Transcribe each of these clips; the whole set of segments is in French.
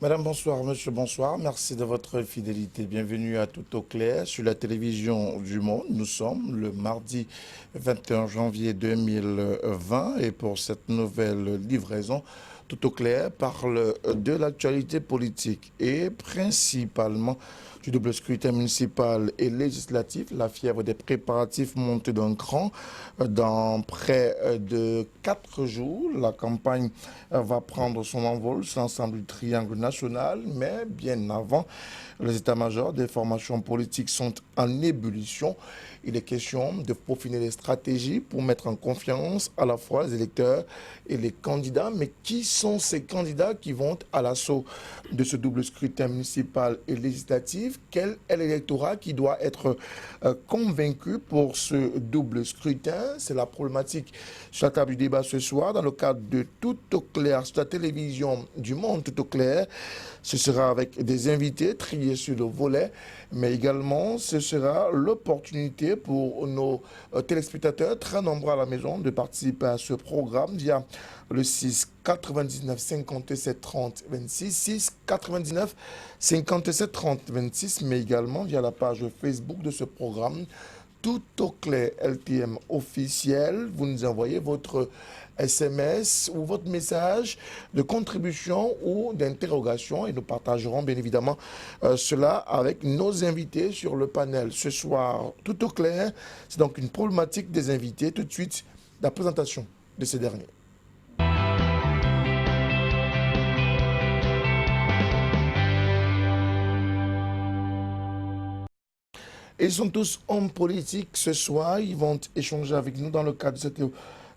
Madame, bonsoir. Monsieur, bonsoir. Merci de votre fidélité. Bienvenue à Tout au clair sur la télévision du Monde. Nous sommes le mardi 21 janvier 2020 et pour cette nouvelle livraison, Tout au clair parle de l'actualité politique et principalement du double scrutin municipal et législatif. La fièvre des préparatifs monte d'un cran. Dans près de 4 jours, la campagne va prendre son envol sur l'ensemble du triangle national, mais bien avant, les états-majors des formations politiques sont en ébullition. Il est question de peaufiner les stratégies pour mettre en confiance à la fois les électeurs et les candidats. Mais qui sont ces candidats qui vont à l'assaut de ce double scrutin municipal et législatif? Quel est l'électorat qui doit être convaincu pour ce double scrutin? C'est la problématique sur la table du débat ce soir dans le cadre de Tout au clair sur la télévision du Monde. Tout au clair, ce sera avec des invités triés sur le volet, mais également ce sera l'opportunité pour nos téléspectateurs très nombreux à la maison de participer à ce programme via le 6 99 57 30 26, 6 99 57 30 26, mais également via la page Facebook de ce programme Tout au clair LTM officiel. Vous nous envoyez votre SMS ou votre message de contribution ou d'interrogation et nous partagerons bien évidemment cela avec nos invités sur le panel. Ce soir, Tout au clair, c'est donc une problématique des invités. Tout de suite, la présentation de ces derniers. Ils sont tous hommes politiques ce soir. Ils vont échanger avec nous dans le cadre de cette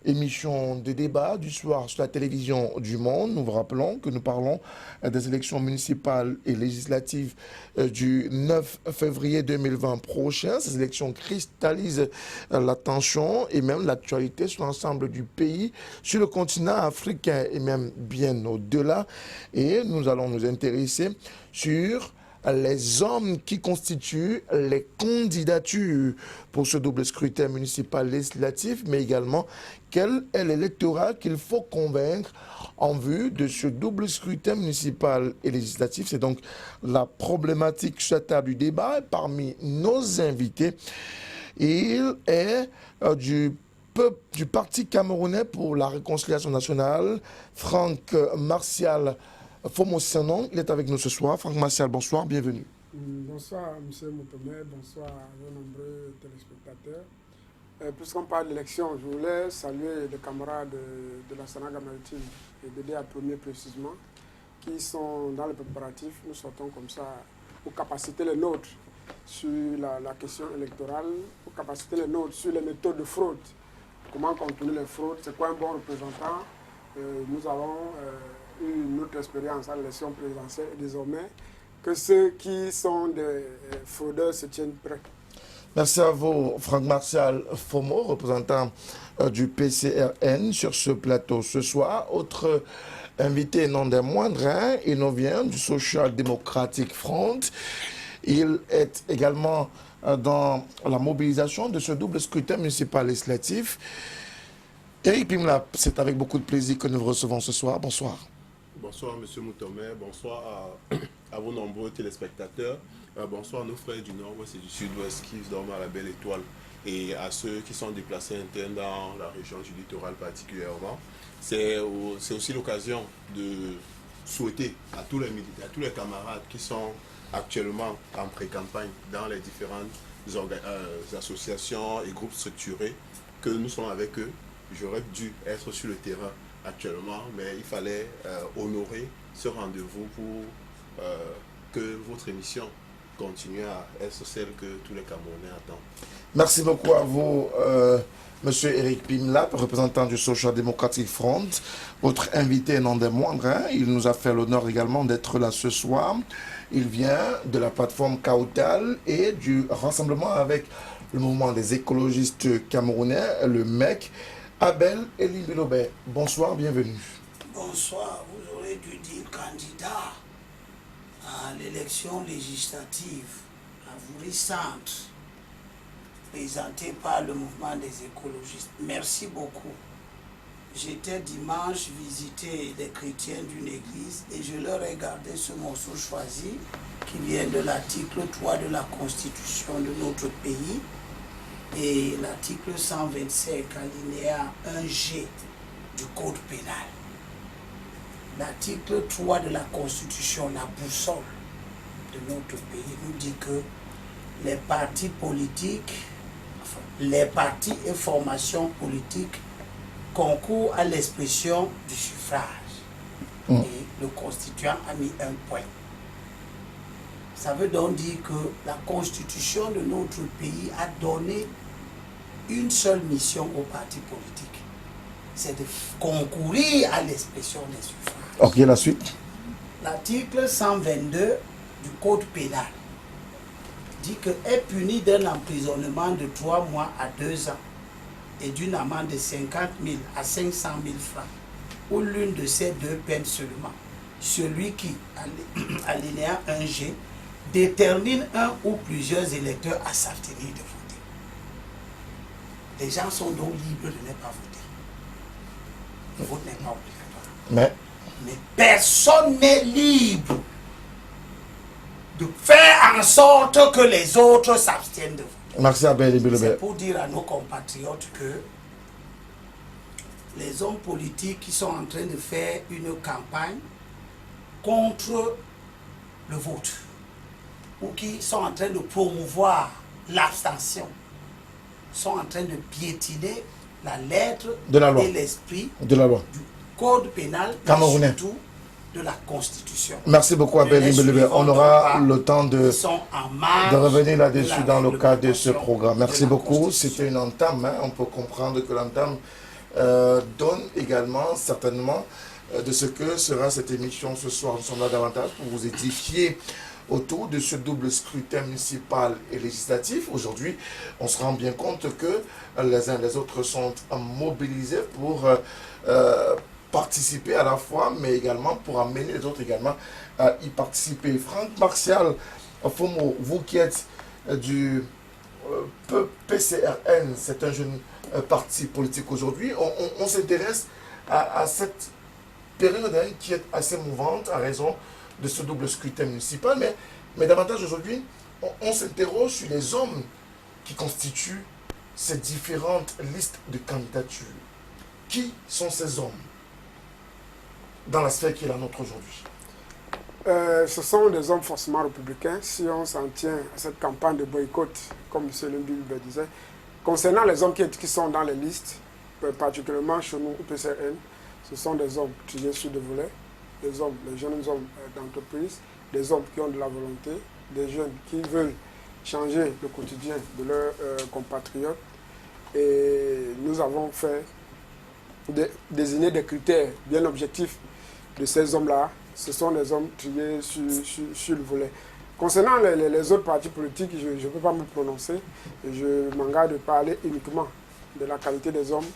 émission de débat du soir sur la télévision du Monde. Nous vous rappelons que nous parlons des élections municipales et législatives du 9 février 2020 prochain. Ces élections cristallisent l'attention et même l'actualité sur l'ensemble du pays, sur le continent africain et même bien au-delà. Et nous allons nous intéresser sur les hommes qui constituent les candidatures pour ce double scrutin municipal législatif, mais également quel est l'électorat qu'il faut convaincre en vue de ce double scrutin municipal et législatif. C'est donc la problématique sur la table du débat. Et parmi nos invités, il est du Parti camerounais pour la réconciliation nationale, Franck Martial Fomo-Sanon, il est avec nous ce soir. Franck Martial, bonsoir, bienvenue. Bonsoir, M. Moutomé, bonsoir à vos nombreux téléspectateurs. Puisqu'on parle d'élection, je voulais saluer les camarades de la Sanaga Maritime et de DA Premier précisément, qui sont dans le préparatif. Nous sortons comme ça pour capaciter les nôtres sur la question électorale, pour capaciter les nôtres sur les méthodes de fraude. Comment contourner les fraudes, c'est quoi un bon représentant. Nous avons une autre expérience à l'élection présidentielle et désormais que ceux qui sont des fraudeurs se tiennent prêts. Merci à vous, Franck Martial Fomo, représentant du PCRN sur ce plateau ce soir. Autre invité, non des moindres, hein, il nous vient du Social Democratic Front. Il est également dans la mobilisation de ce double scrutin municipal législatif. Éric Pimla, c'est avec beaucoup de plaisir que nous vous recevons ce soir. Bonsoir. Bonsoir M. Moutomé, bonsoir à vos nombreux téléspectateurs, bonsoir à nos frères du Nord-Ouest et du Sud-Ouest qui dorment à la Belle Étoile et à ceux qui sont déplacés internes dans la région du littoral particulièrement. C'est aussi l'occasion de souhaiter à tous les militaires, à tous les camarades qui sont actuellement en pré-campagne dans les différentes associations et groupes structurés que nous sommes avec eux. J'aurais dû être sur le terrain actuellement, mais il fallait honorer ce rendez-vous pour que votre émission continue à être celle que tous les Camerounais attendent. Merci beaucoup à vous, Monsieur Éric Pimla, représentant du Social Democratic Front. Votre invité non des moindres, hein, il nous a fait l'honneur également d'être là ce soir. Il vient de la plateforme Kautal et du rassemblement avec le mouvement des écologistes camerounais, le MEC. Abel Elimbilobé, bonsoir, bienvenue. Bonsoir, vous aurez dû dire candidat à l'élection législative avorrissante présentée par le mouvement des écologistes. Merci beaucoup. j'étais dimanche visiter les chrétiens d'une église et je leur ai gardé ce morceau choisi qui vient de l'article 3 de la Constitution de notre pays et l'article 125 alinéa 1G du Code pénal. L'article 3 de la Constitution, la boussole de notre pays, nous dit que les partis politiques, les partis et formations politiques concourent à l'expression du suffrage. Et le constituant a mis un point. Ça veut donc dire que la Constitution de notre pays a donné une seule mission aux partis politiques. C'est de concourir à l'expression des suffrages. Ok, la suite. L'article 122 du Code pénal dit que est puni d'un emprisonnement de 3 mois à 2 ans et d'une amende de 50 000 à 500 000 francs ou l'une de ces deux peines seulement celui qui, alinéa 1G, détermine un ou plusieurs électeurs à s'abstenir de voter. Les gens sont donc libres de ne pas voter. Le vote n'est pas obligatoire. Mais personne n'est libre de faire en sorte que les autres s'abstiennent de voter. Merci Abel Bilobé. C'est pour dire à nos compatriotes que les hommes politiques qui sont en train de faire une campagne contre le vote ou qui sont en train de promouvoir l'abstention sont en train de piétiner la lettre de la loi et l'esprit de la loi du Code pénal et surtout de la Constitution. Merci beaucoup Abel Bilobé. On aura le temps de revenir là-dessus dans le cadre de ce programme. Merci beaucoup. C'était une entame. On peut comprendre que l'entame donne également certainement de ce que sera cette émission ce soir. Nous sommes là davantage pour vous édifier autour de ce double scrutin municipal et législatif. Aujourd'hui, on se rend bien compte que les uns et les autres sont mobilisés pour participer à la fois, mais également pour amener les autres également à y participer. Franck Martial Fomo, vous qui êtes du PCRN, c'est un jeune parti politique aujourd'hui, on s'intéresse à cette période qui est assez mouvante à raison de ce double scrutin municipal, mais davantage aujourd'hui, on s'interroge sur les hommes qui constituent ces différentes listes de candidatures. Qui sont ces hommes dans la sphère qui est la nôtre aujourd'hui? Ce sont des hommes forcément républicains, si on s'en tient à cette campagne de boycott, comme M. Lembil le disait. Concernant les hommes qui sont dans les listes, particulièrement chez nous au PCRN, ce sont des hommes triés sur des volets, des hommes, les jeunes hommes d'entreprise, des hommes qui ont de la volonté, des jeunes qui veulent changer le quotidien de leurs compatriotes. Et nous avons fait désigner des critères bien objectifs de ces hommes-là. Ce sont des hommes triés sur le volet. Concernant les autres partis politiques, je ne peux pas me prononcer. Je m'engage de parler uniquement de la qualité des hommes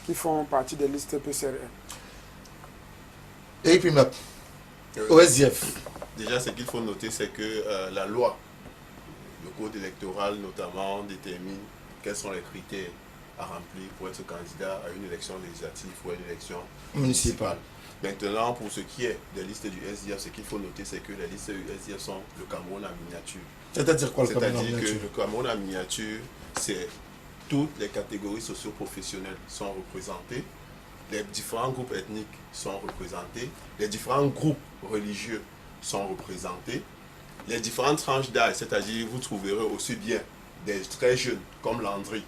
qui font partie des listes PCRN. Et puis, au SDF. Déjà, ce qu'il faut noter, c'est que la loi, le code électoral notamment, détermine quels sont les critères à remplir pour être candidat à une élection législative ou à une élection municipale. Maintenant, pour ce qui est des listes du SDF, ce qu'il faut noter, c'est que les listes du SDF sont le Cameroun en miniature. C'est-à-dire quoi, le Cameroun en miniature? C'est-à-dire que le Cameroun en miniature, c'est toutes les catégories socio-professionnelles sont représentées, les différents groupes ethniques sont représentés, les différents groupes religieux sont représentés, les différentes tranches d'âge, c'est-à-dire vous trouverez aussi bien des très jeunes comme Landry,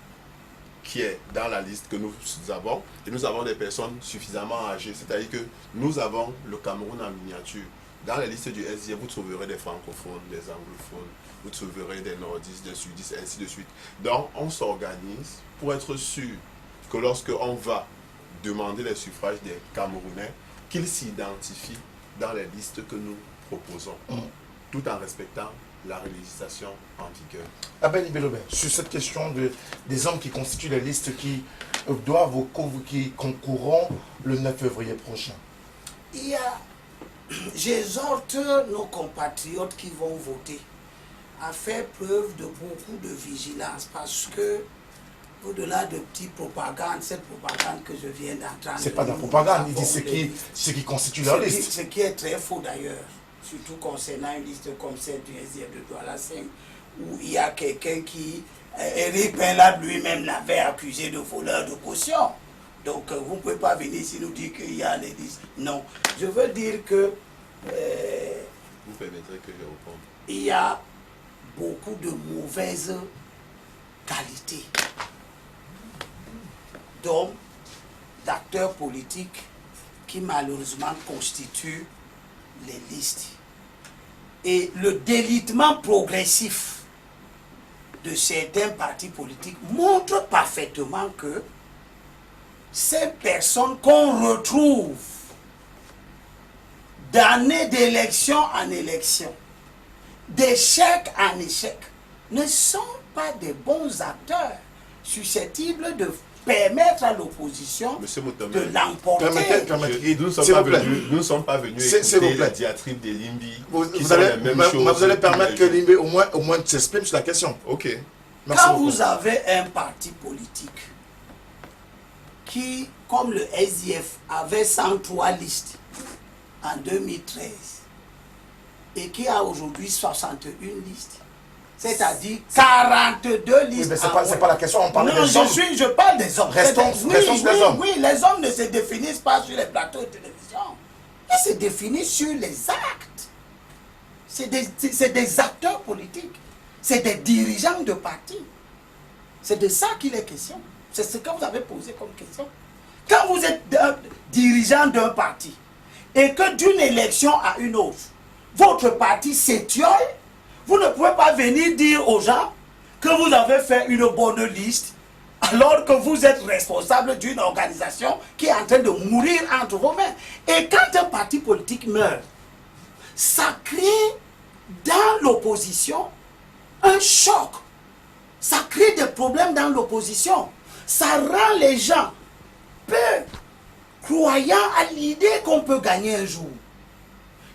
qui est dans la liste que nous avons, et nous avons des personnes suffisamment âgées, c'est-à-dire que nous avons le Cameroun en miniature. Dans la liste du SDF, vous trouverez des francophones, des anglophones, vous trouverez des nordistes, des sudistes, ainsi de suite. Donc, on s'organise pour être sûr que lorsqu'on va demander les suffrages des Camerounais, qu'ils s'identifient dans les listes que nous proposons, tout en respectant la législation en vigueur. Abel Bilobé, sur cette question des hommes qui constituent les listes qui qui concourront le 9 février prochain. J'exhorte nos compatriotes qui vont voter à faire preuve de beaucoup de vigilance parce que au-delà de petites propagandes, cette propagande que je viens d'entendre... C'est pas de la propagande, il dit ce qui constitue leur liste. Ce qui est très faux d'ailleurs, surtout concernant une liste comme celle du SDF de Douala 5, où il y a quelqu'un qui, Eric Benlab lui-même l'avait accusé de voleur de caution. Donc vous ne pouvez pas venir ici nous dire qu'il y a les listes. Non, je veux dire que... vous permettrez que je réponde. Il y a beaucoup de mauvaises qualités d'hommes, d'acteurs politiques qui malheureusement constituent les listes. Et le délitement progressif de certains partis politiques montre parfaitement que ces personnes qu'on retrouve d'année d'élection en élection, d'échec en échec, ne sont pas des bons acteurs susceptibles de permettre à l'opposition de l'emporter. Nous ne sommes pas venus écouter la diatribe des Limbi. Vous allez permettre que Limbi au moins s'exprime sur la question. Ok. Merci Quand beaucoup. vous avez un parti politique qui, comme le SDF, avait 103 listes en 2013 et qui a aujourd'hui 61 listes, c'est-à-dire 42 listes. Oui, mais c'est pas la question, on parle des hommes. Je parle des hommes. Restons sur les hommes. Oui, les hommes ne se définissent pas sur les plateaux de télévision. Ils se définissent sur les actes. C'est des acteurs politiques. C'est des dirigeants de partis. C'est de ça qu'il est question. C'est ce que vous avez posé comme question. Quand vous êtes dirigeant d'un parti et que d'une élection à une autre, votre parti s'étiole, vous ne pouvez pas venir dire aux gens que vous avez fait une bonne liste alors que vous êtes responsable d'une organisation qui est en train de mourir entre vos mains. Et quand un parti politique meurt, ça crée dans l'opposition un choc. Ça crée des problèmes dans l'opposition. Ça rend les gens peu croyants à l'idée qu'on peut gagner un jour.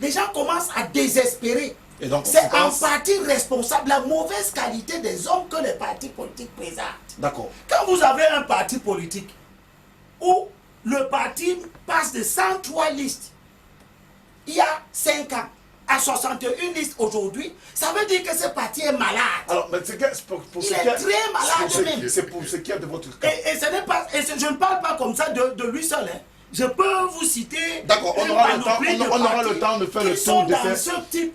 Les gens commencent à désespérer. C'est en partie responsable de la mauvaise qualité des hommes que les partis politiques présentent. D'accord. Quand vous avez un parti politique où le parti passe de 103 listes il y a 5 ans à 61 listes aujourd'hui, ça veut dire que ce parti est malade. Alors, mais c'est il est très malade même. C'est pour ce qui est de votre cas. Et je ne parle pas comme ça de lui seul. Hein. Je peux vous citer. D'accord, on aura le temps de faire le tour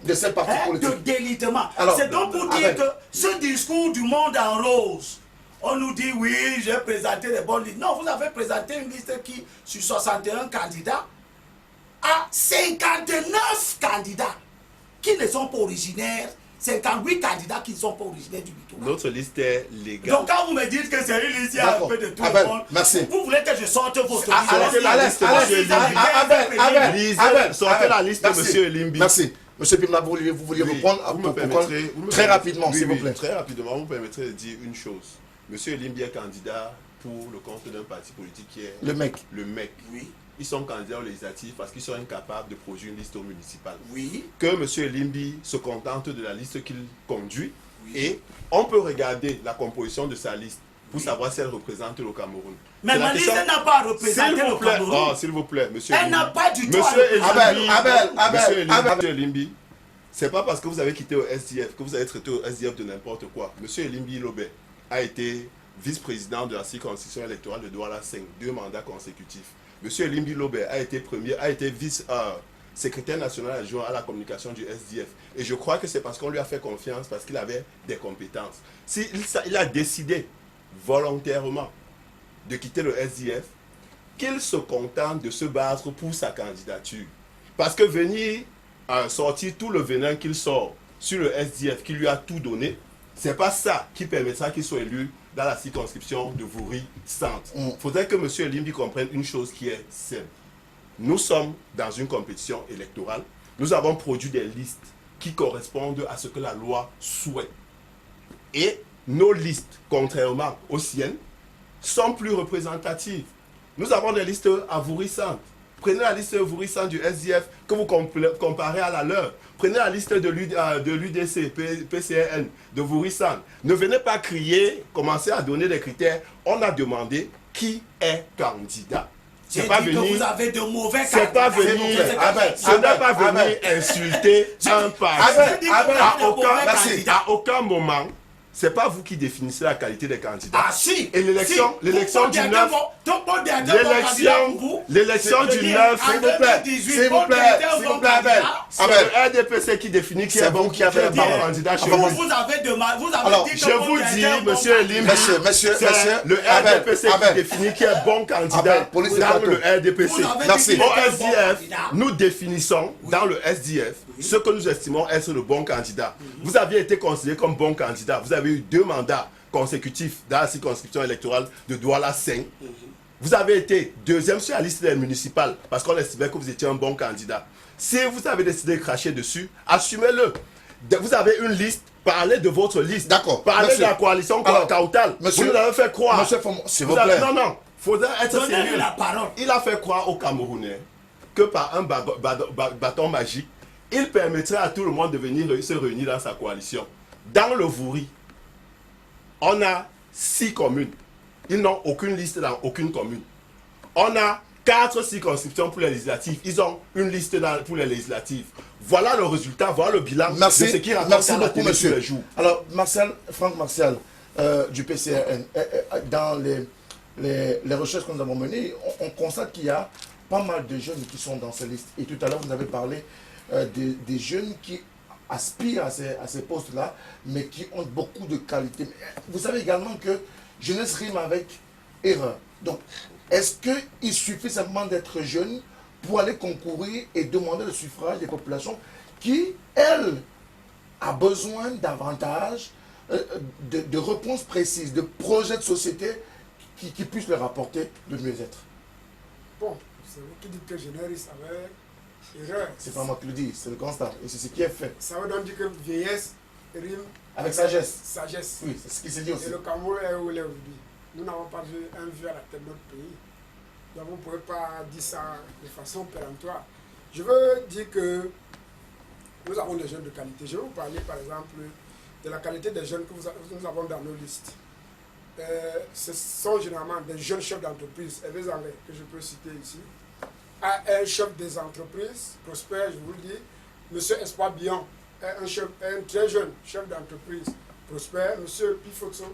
de ces partis politiques. De délitement. C'est donc pour dire que ce discours du monde en rose, on nous dit oui, j'ai présenté les bonnes listes. Non, vous avez présenté une liste qui, sur 61 candidats, a 59 candidats qui ne sont pas originaires. 58 candidats qui ne sont pas originaires du Bitola. Notre liste est légale. Donc quand vous me dites que c'est une liste, il y a un peu de tout Abel, le monde. merci. Vous voulez que je sorte votre liste. Sortez la liste de M. Elimbi. Merci. Monsieur Pimla, vous vouliez répondre très rapidement, s'il vous plaît. Très rapidement, vous me permettrez de dire une chose. M. Elimbi est candidat pour le compte d'un parti politique qui est... Le MEC. Oui. Ils sont candidats aux législatives parce qu'ils sont incapables de produire une liste au municipal. Oui. Que M. Elimbi se contente de la liste qu'il conduit. Oui. Et on peut regarder la composition de sa liste pour savoir si elle représente le Cameroun. Mais ma liste n'a pas représenté le Cameroun. Oh, s'il vous plaît, monsieur. Elle n'a pas du tout. Monsieur Elimbi, c'est pas parce que vous avez quitté au SDF que vous avez traité au SDF de n'importe quoi. Monsieur Elimbi Lobé a été vice-président de la circonscription électorale de Douala 5, 2 mandats consécutifs. Monsieur Elimbi Lobé a été vice-secrétaire national adjoint à la communication du SDF. Et je crois que c'est parce qu'on lui a fait confiance, parce qu'il avait des compétences. Il a décidé volontairement de quitter le SDF, qu'il se contente de se battre pour sa candidature. Parce que venir sortir tout le venin qu'il sort sur le SDF, qui lui a tout donné, c'est pas ça qui permettra qu'il soit élu dans la circonscription de Voury-Centre. Il faudrait que M. Elimbi comprenne une chose qui est simple. Nous sommes dans une compétition électorale. Nous avons produit des listes qui correspondent à ce que la loi souhaite. Et nos listes, contrairement aux siennes, sont plus représentatives. Nous avons des listes à Voury-Centre. Prenez la liste Vourissan du SDF que vous comparez à la leur. Prenez la liste de l'UDC, PCRN, de Vourissan. Ne venez pas crier, commencez à donner des critères. On a demandé qui est candidat. J'ai C'est pas dit venir. que vous avez de mauvais C'est pas venir. Ce n'est pas venir insulter un parti. À aucun moment. C'est pas vous qui définissez la qualité des candidats. Ah si. Et l'élection du 9. L'élection du 9. S'il vous plaît, Abel. C'est le RDPC qui définit qui est bon, qui a fait un bon candidat chez vous. Vous avez demandé, vous Alors, avez dit Je vous dis, monsieur Elim, Monsieur, c'est le RDPC qui définit qui est bon candidat dans le RDPC. Merci. Au SDF, nous définissons dans le SDF ce que nous estimons être le bon candidat. Vous aviez été considéré comme bon candidat. Vous avez eu 2 mandats consécutifs dans la circonscription électorale de Douala-5. Vous avez été 2e sur la liste des municipales parce qu'on estimait que vous étiez un bon candidat. Si vous avez décidé de cracher dessus, assumez-le. Vous avez une liste, parlez de votre liste. D'accord. Parlez Monsieur. de la coalition Kautal. Monsieur. Vous nous l'avez fait croire. Monsieur Fomon, s'il vous plaît. Non, non. Il faudrait être Donnez-lui sérieux. la parole. Il a fait croire aux Camerounais que par un bâton magique, il permettrait à tout le monde de venir se réunir dans sa coalition. Dans le Vouri, on a 6 communes. Ils n'ont aucune liste dans aucune commune. On a 4 circonscriptions pour les législatives. Ils ont une liste pour les législatives. Voilà le résultat, voilà le bilan de ce qui raconte Merci à la beaucoup, télé tous monsieur. les jours. Alors, Franck Martial, du PCRN, dans les recherches que nous avons menées, on constate qu'il y a pas mal de jeunes qui sont dans ces listes. Et tout à l'heure, vous avez parlé des jeunes qui aspirent à ces postes-là, mais qui ont beaucoup de qualités. Vous savez également que jeunesse rime avec erreur. Donc, est-ce qu'il suffit simplement d'être jeune pour aller concourir et demander le suffrage des populations qui, elles, a besoin davantage de réponses précises, de projets de société qui puissent leur apporter le mieux-être? Bon, c'est vous qui dites que jeunesse avec erreur. C'est pas moi qui le dis, c'est le constat. Et c'est ce qui est fait. Ça veut donc dire que vieillesse rime Avec sagesse. sagesse. Oui, c'est ce qui s'est dit aussi. Et le Cameroun est où il est aujourd'hui. Nous n'avons pas un vieux à la tête de notre pays. Donc vous ne pouvez pas dire ça de façon péremptoire. Je veux dire que nous avons des jeunes de qualité. Je vais vous parler par exemple de la qualité des jeunes que nous avons dans nos listes. Ce sont généralement des jeunes chefs d'entreprise, et des Anglais que je peux citer ici. Un chef des entreprises, Prosper, je vous le dis, M. Espoir Bion, un très jeune chef d'entreprise, Prosper, M. Pifotso,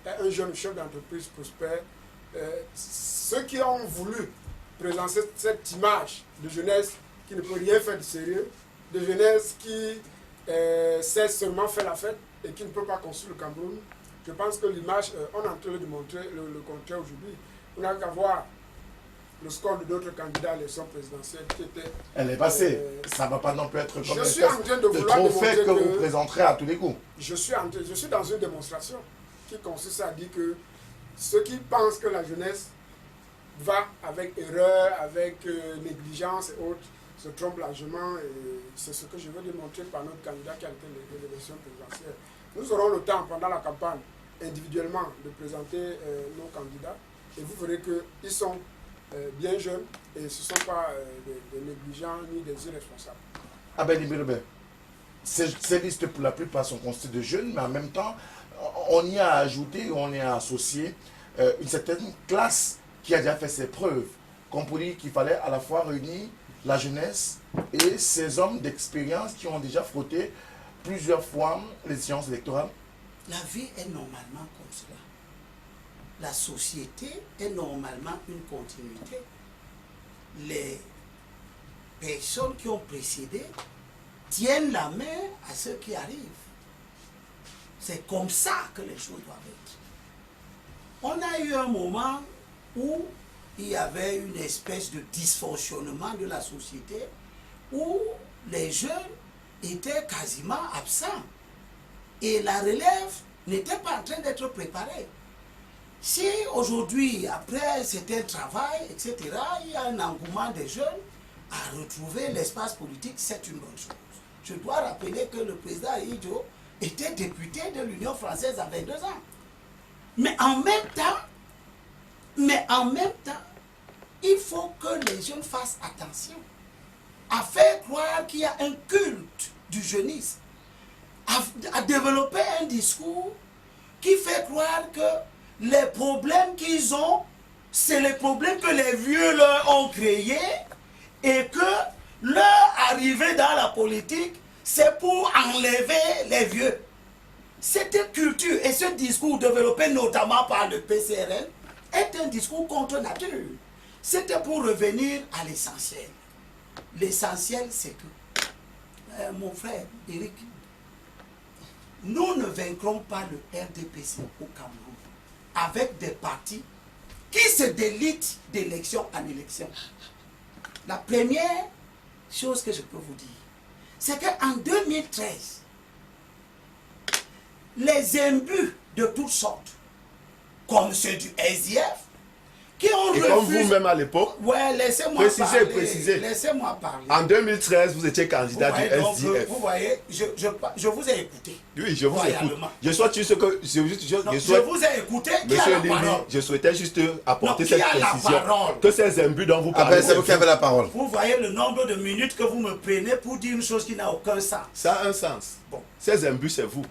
un jeune chef d'entreprise, Prosper. Ceux qui ont voulu présenter cette image de jeunesse qui ne peut rien faire de sérieux, de jeunesse qui sait seulement faire la fête et qui ne peut pas construire le Cameroun, je pense que l'image, on est en train de montrer le contraire aujourd'hui. On n'a qu'à voir le score de d'autres candidats à l'élection présidentielle qui était... Elle est passée. Ça ne va pas non plus être comme je suis en train de vouloir trophée démontrer que vous présenterez à tous les coups. Je suis dans une démonstration qui consiste à dire que ceux qui pensent que la jeunesse va avec erreur, avec négligence et autres, se trompent largement et c'est ce que je veux démontrer par notre candidat qui a été l'élection présidentielle. Nous aurons le temps pendant la campagne individuellement de présenter nos candidats et vous verrez qu'ils sont bien jeunes et ce ne sont pas des négligents ni des irresponsables. Abel Ibirbe, ces listes pour la plupart sont constituées de jeunes, mais en même temps, on y a ajouté, on y a associé une certaine classe qui a déjà fait ses preuves. Qu'on peut dire qu'il fallait à la fois réunir la jeunesse et ces hommes d'expérience qui ont déjà frotté plusieurs fois les séances électorales. La vie est normalement comme cela. La société est normalement une continuité. Les personnes qui ont précédé tiennent la main à ceux qui arrivent. C'est comme ça que les choses doivent être. On a eu un moment où il y avait une espèce de dysfonctionnement de la société où les jeunes étaient quasiment absents et la relève n'était pas en train d'être préparée. Si aujourd'hui, après c'était un travail, etc., il y a un engouement des jeunes à retrouver l'espace politique, c'est une bonne chose. Je dois rappeler que le président Idjo était député de l'Union française à 22 ans. Mais en même temps, il faut que les jeunes fassent attention à faire croire qu'il y a un culte du jeunisme, à développer un discours qui fait croire que les problèmes qu'ils ont, c'est les problèmes que les vieux leur ont créés et que leur arrivée dans la politique, c'est pour enlever les vieux. Cette culture et ce discours développé notamment par le PCRN est un discours contre nature. C'était pour revenir à l'essentiel. L'essentiel, c'est que, mon frère Eric, nous ne vaincrons pas le RDPC au Cameroun avec des partis qui se délitent d'élection en élection. La première chose que je peux vous dire, c'est qu'en 2013, les imbus de toutes sortes, comme ceux du SDF, qui ont refusé... comme vous-même à l'époque, ouais, laissez-moi parler. Précisez. Laissez-moi parler. En 2013, vous étiez candidat du SDF. Vous voyez, je vous ai écouté. Oui, je vous écoute. Je souhaite juste que... Je vous ai écouté. Monsieur Limbi, je souhaitais juste apporter cette précision. Que ces imbus dont vous parlez... c'est vous qui avez la parole. Vous voyez le nombre de minutes que vous me prenez pour dire une chose qui n'a aucun sens. Ça a un sens. Bon. Ces imbus, c'est vous.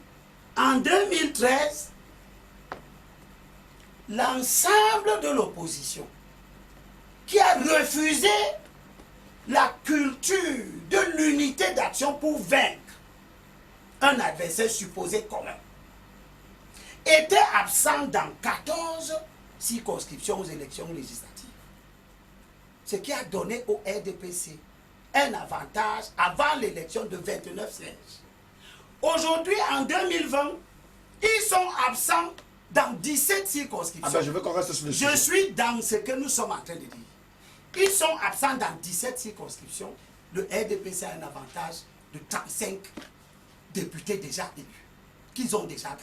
En 2013, l'ensemble de l'opposition qui a refusé la culture de l'unité d'action pour vaincre un adversaire supposé commun était absent dans 14 circonscriptions aux élections législatives. Ce qui a donné au RDPC un avantage avant l'élection de 29 sièges. Aujourd'hui, en 2020, ils sont absents dans 17 circonscriptions. Je veux qu'on reste sur le sujet. Je suis dans ce que nous sommes en train de dire. Ils sont absents dans 17 circonscriptions. Le RDPC a un avantage de 35 députés déjà élus, qu'ils ont déjà gagnés.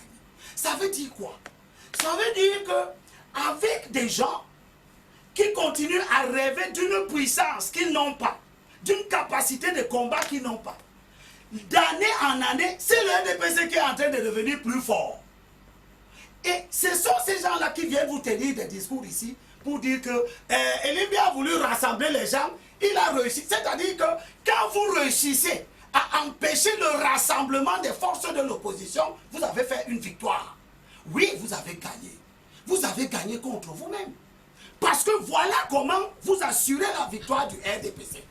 Ça veut dire quoi? Ça veut dire qu'avec des gens qui continuent à rêver d'une puissance qu'ils n'ont pas, d'une capacité de combat qu'ils n'ont pas, d'année en année, c'est le RDPC qui est en train de devenir plus fort. Et ce sont ces gens-là qui viennent vous tenir des discours ici pour dire que Elimbi a voulu rassembler les gens, il a réussi. C'est-à-dire que quand vous réussissez à empêcher le rassemblement des forces de l'opposition, vous avez fait une victoire. Oui, vous avez gagné. Vous avez gagné contre vous-même. Parce que voilà comment vous assurez la victoire du RDPC.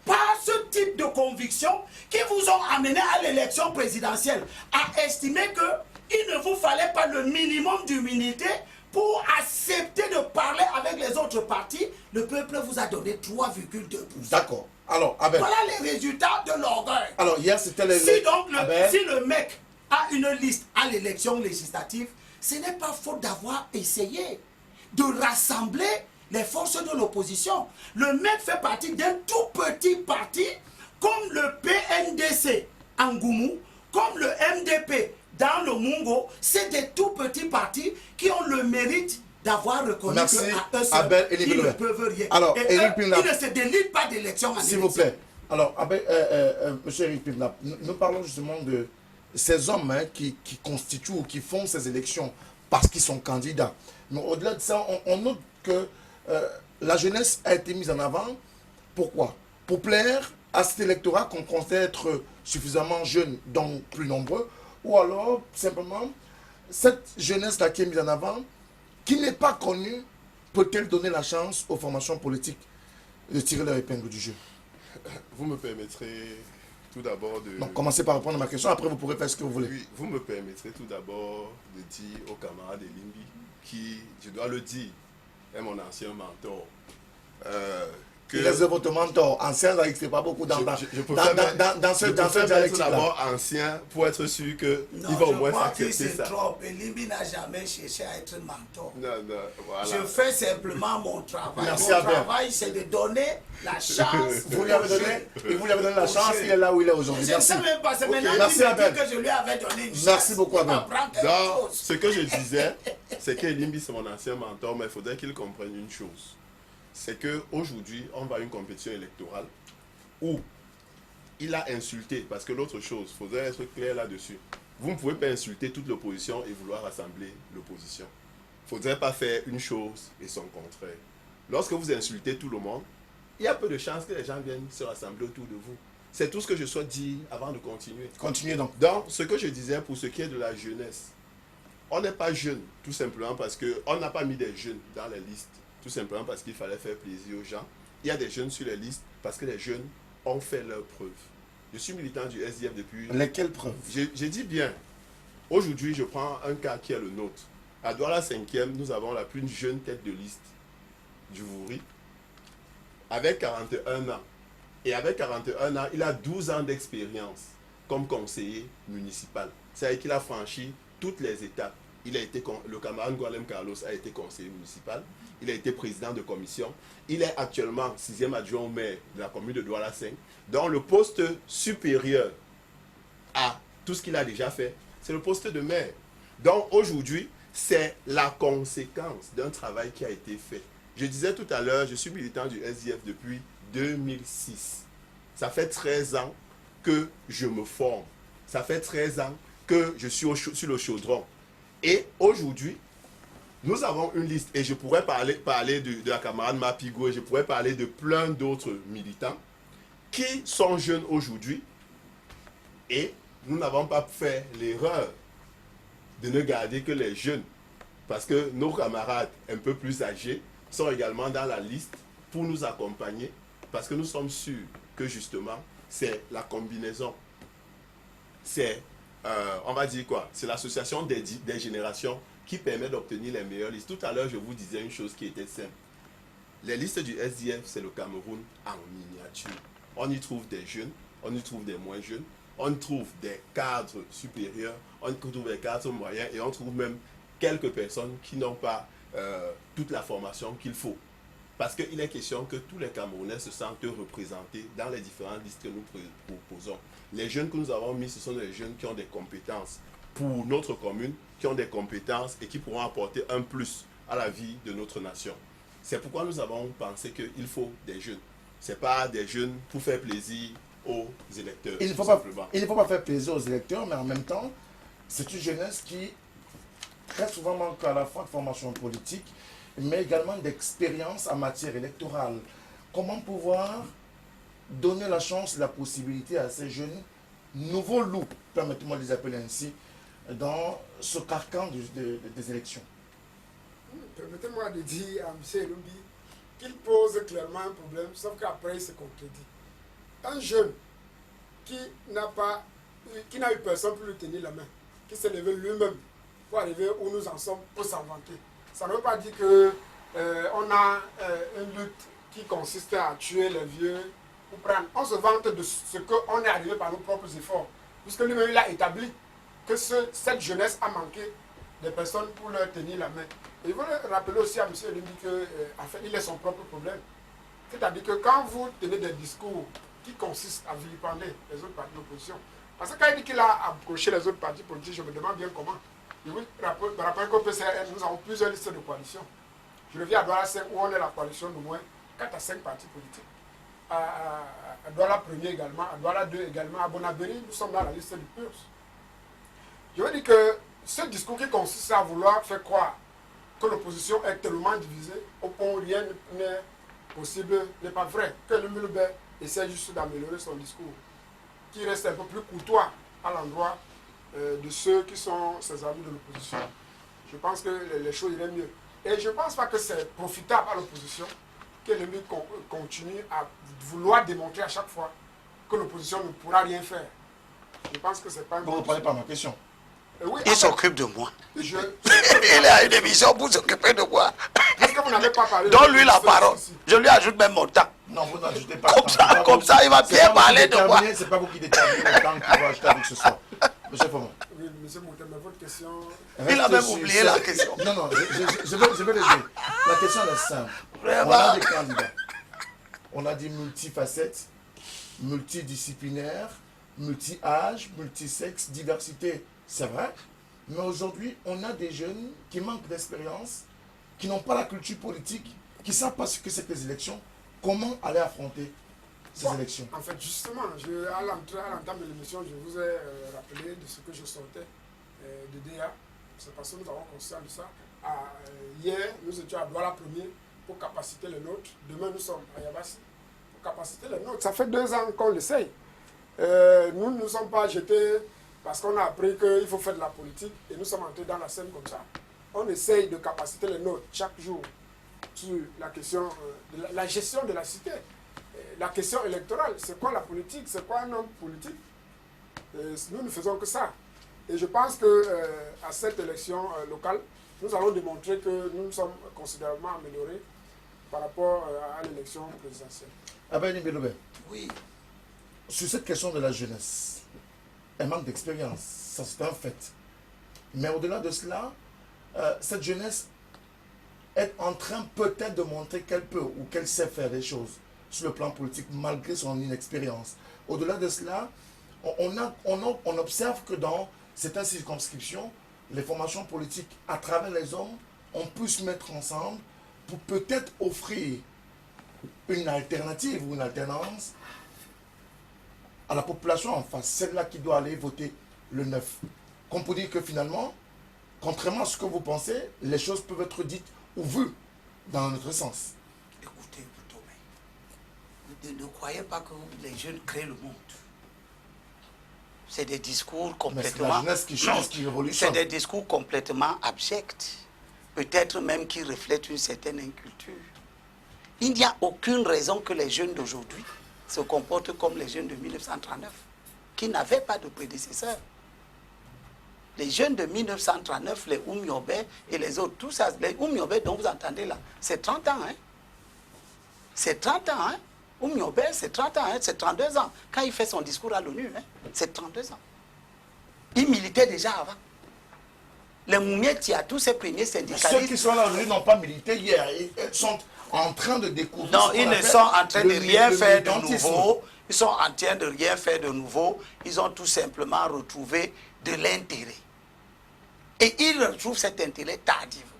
Par ce type de conviction qui vous ont amené à l'élection présidentielle, à estimer qu'il ne vous fallait pas le minimum d'humilité pour accepter de parler avec les autres partis. Le peuple vous a donné 3,2%. D'accord. Alors, Abel. Voilà les résultats de l'orgueil. Alors, hier, c'était les... Si donc si le mec a une liste à l'élection législative, ce n'est pas faute d'avoir essayé de rassembler les forces de l'opposition. Le mec fait partie d'un tout petit parti comme le PNDC en Goumou, comme le MDP dans le Mungo. C'est des tout petits partis qui ont le mérite d'avoir reconnu qu'à eux seuls, ils ne peuvent rien. Alors, et Eric ils ne se délitent pas d'élection en élection. S'il vous plaît. Alors, monsieur Eric Pimnap, nous parlons justement de ces hommes qui constituent ou qui font ces élections parce qu'ils sont candidats. Mais au-delà de ça, on note que la jeunesse a été mise en avant. Pourquoi? Pour plaire à cet électorat qu'on pensait être suffisamment jeune, donc plus nombreux, ou alors simplement cette jeunesse-là qui est mise en avant, qui n'est pas connue, peut-elle donner la chance aux formations politiques de tirer leur épingle du jeu? Vous me permettrez tout d'abord de... Donc commencez par répondre à ma question, après vous pourrez faire ce que vous voulez. Oui, vous me permettrez tout d'abord de dire au camarade Elimbi, qui, je dois le dire, est mon ancien mentor. Il reste votre mentor. Ancien, ça n'existe pas beaucoup dans ce dialectique-là. D'abord ancien pour être sûr qu'il va au moins accepter ça. Trop. Elimbi n'a jamais cherché à être mentor. Non, voilà. Je fais simplement mon travail. Merci, mon travail, c'est de donner la chance. Vous lui avez donné la chance, il est là où il est aujourd'hui. Je ne sais même pas, c'est maintenant Merci, qu'il me Abel. dit que je lui avais donné une chance. Merci beaucoup, Abel. Donc, ce que je disais, c'est que Elimbi, c'est mon ancien mentor, mais il faudrait qu'il comprenne une chose. C'est qu'aujourd'hui, on va à une compétition électorale où il a insulté, parce que l'autre chose, il faudrait être clair là-dessus. Vous ne pouvez pas insulter toute l'opposition et vouloir rassembler l'opposition. Il ne faudrait pas faire une chose et son contraire. lorsque vous insultez tout le monde, il y a peu de chances que les gens viennent se rassembler autour de vous. C'est tout ce que je souhaite dire avant de continuer. Continuez donc. Donc, ce que je disais pour ce qui est de la jeunesse, on n'est pas jeune, tout simplement parce qu'on n'a pas mis des jeunes dans les listes, tout simplement parce qu'il fallait faire plaisir aux gens. Il y a des jeunes sur les listes parce que les jeunes ont fait leurs preuves. Je suis militant du SDF depuis... Lesquelles preuves? J'ai dit bien. Aujourd'hui, je prends un cas qui est le nôtre. À Douala 5e, nous avons la plus jeune tête de liste du Vouri, avec 41 ans. Et avec 41 ans, il a 12 ans d'expérience comme conseiller municipal. C'est-à-dire qu'il a franchi toutes les étapes. Le camarade Gualem Carlos a été conseiller municipal. Il a été président de commission. Il est actuellement 6e adjoint au maire de la commune de Douala 5. Donc le poste supérieur à tout ce qu'il a déjà fait, c'est le poste de maire. Donc aujourd'hui, c'est la conséquence d'un travail qui a été fait. Je disais tout à l'heure, je suis militant du SDF depuis 2006. Ça fait 13 ans que je me forme. Ça fait 13 ans que je suis sur le chaudron. Et aujourd'hui, nous avons une liste, et je pourrais parler de la camarade Mapigo, et je pourrais parler de plein d'autres militants qui sont jeunes aujourd'hui, et nous n'avons pas fait l'erreur de ne garder que les jeunes, parce que nos camarades un peu plus âgés sont également dans la liste pour nous accompagner, parce que nous sommes sûrs que justement, c'est la combinaison, c'est, on va dire quoi, c'est l'association des générations qui permet d'obtenir les meilleures listes. Tout à l'heure, je vous disais une chose qui était simple. Les listes du SDF, c'est le Cameroun en miniature. On y trouve des jeunes, on y trouve des moins jeunes, on y trouve des cadres supérieurs, on y trouve des cadres moyens, et on trouve même quelques personnes qui n'ont pas toute la formation qu'il faut. Parce qu'il est question que tous les Camerounais se sentent représentés dans les différentes listes que nous proposons. Les jeunes que nous avons mis, ce sont des jeunes qui ont des compétences pour notre commune, qui ont des compétences et qui pourront apporter un plus à la vie de notre nation. C'est pourquoi nous avons pensé qu'il faut des jeunes. Ce n'est pas des jeunes pour faire plaisir aux électeurs. Il ne faut pas faire plaisir aux électeurs, mais en même temps, c'est une jeunesse qui très souvent manque à la fois de formation politique, mais également d'expérience en matière électorale. Comment pouvoir donner la chance, la possibilité à ces jeunes nouveaux loups, permettez-moi de les appeler ainsi, dans ce carcan des élections? Permettez-moi de dire à M. Elumbi qu'il pose clairement un problème, sauf qu'après il se contredit. Un jeune qui n'a eu personne pour lui tenir la main, qui s'est levé lui-même pour arriver où nous en sommes, pour s'en vanter. Ça ne veut pas dire qu'on a une lutte qui consiste à tuer les vieux ou prendre. On se vante de ce qu'on est arrivé par nos propres efforts, puisque lui-même il a établi que cette jeunesse a manqué des personnes pour leur tenir la main. Et il faut rappeler aussi à M. Elumbi qu'en fait, il est son propre problème. C'est-à-dire que quand vous tenez des discours qui consistent à vilipender les autres partis d'opposition, parce que quand il dit qu'il a approché les autres partis politiques, je me demande bien comment. Je vous rappelle qu'au PCRN, nous avons plusieurs listes de coalition. Je reviens à Douala 5 où on est la coalition d'au moins 4 à 5 partis politiques. À Douala 1er également, à Douala 2 également, à Bonabéry, nous sommes dans la liste du PURS. Je veux dire que ce discours qui consiste à vouloir faire croire que l'opposition est tellement divisée, au point où rien n'est possible, n'est pas vrai. Que le Mulbert essaie juste d'améliorer son discours, qui reste un peu plus courtois à l'endroit de ceux qui sont ses amis de l'opposition. Je pense que les choses iraient mieux. Et je ne pense pas que c'est profitable à l'opposition que l'ennemi continue à vouloir démontrer à chaque fois que l'opposition ne pourra rien faire. Je pense que c'est pas... Vous ne répondez pas à ma question. Oui, il s'occupe de moi. il a une émission pour s'occuper de moi. Est-ce que vous n'avez pas parlé? Donne-lui la parole. Je lui ajoute même mon temps. Non, vous n'ajoutez pas. Comme ça, il va bien parler de moi. C'est pas vous qui déterminez le temps qu'il va ajouter avec ce soir. Monsieur Fomon. Oui, monsieur Moutem, mais votre question... Il a même oublié la question. Non, je vais l'aider. La question est simple. Vraiment. On a des candidats. On a dit multifacettes, multidisciplinaires, multi-âge, multisexe, diversité. C'est vrai. Mais aujourd'hui, on a des jeunes qui manquent d'expérience, qui n'ont pas la culture politique, qui ne savent pas ce que c'est que les élections. Comment aller affronter ces élections? En fait, justement, à l'entame de l'émission, je vous ai rappelé de ce que je sortais de DA. C'est parce que nous avons conscience de ça. Hier, nous étions à Douala 1er pour capaciter les nôtres. Demain, nous sommes à Yabassi. Pour capaciter les nôtres. Ça fait 2 ans qu'on l'essaye. Nous ne nous sommes pas jetés parce qu'on a appris qu'il faut faire de la politique et nous sommes entrés dans la scène comme ça. On essaye de capaciter les nôtres chaque jour sur la question de la gestion de la cité. La question électorale, c'est quoi la politique? C'est quoi un homme politique? Nous ne faisons que ça. Et je pense qu'à cette élection locale, nous allons démontrer que nous nous sommes considérablement améliorés par rapport à l'élection présidentielle. Abel Beloube, Oui. sur cette question de la jeunesse, elle manque d'expérience, ça c'est un fait. Mais au-delà de cela, cette jeunesse est en train peut-être de montrer qu'elle peut ou qu'elle sait faire des choses sur le plan politique malgré son inexpérience. Au-delà de cela, on observe que dans certaines circonscriptions, les formations politiques à travers les hommes ont pu se mettre ensemble pour peut-être offrir une alternative ou une alternance à la population en face, celle-là qui doit aller voter le 9. Qu'on peut dire que finalement, contrairement à ce que vous pensez, les choses peuvent être dites ou vues dans notre sens. Écoutez, Tomé, ne croyez pas que les jeunes créent le monde. C'est des discours Mais c'est complètement... la jeunesse qui change, qui révolutionne. C'est des discours complètement abjects. Peut-être même qui reflètent une certaine inculture. Il n'y a aucune raison que les jeunes d'aujourd'hui se comportent comme les jeunes de 1939, qui n'avaient pas de prédécesseurs. Les jeunes de 1939, les Oumiobe et les autres, tout ça, les Oumiobe dont vous entendez là, c'est 30 ans, hein. C'est 30 ans, hein. Oumiobe, c'est 30 ans, hein. C'est 32 ans. Quand il fait son discours à l'ONU, hein, c'est 32 ans. Il militait déjà avant. Les Moumietti, tous ces premiers syndicalistes... Ceux qui sont là aujourd'hui n'ont pas milité hier. Ils sont en train de découvrir... Non, ils ne sont en train de rien faire de militantisme. nouveau. Ils sont en train de rien faire de nouveau. Ils ont tout simplement retrouvé de l'intérêt. Et ils retrouvent cet intérêt tardivement.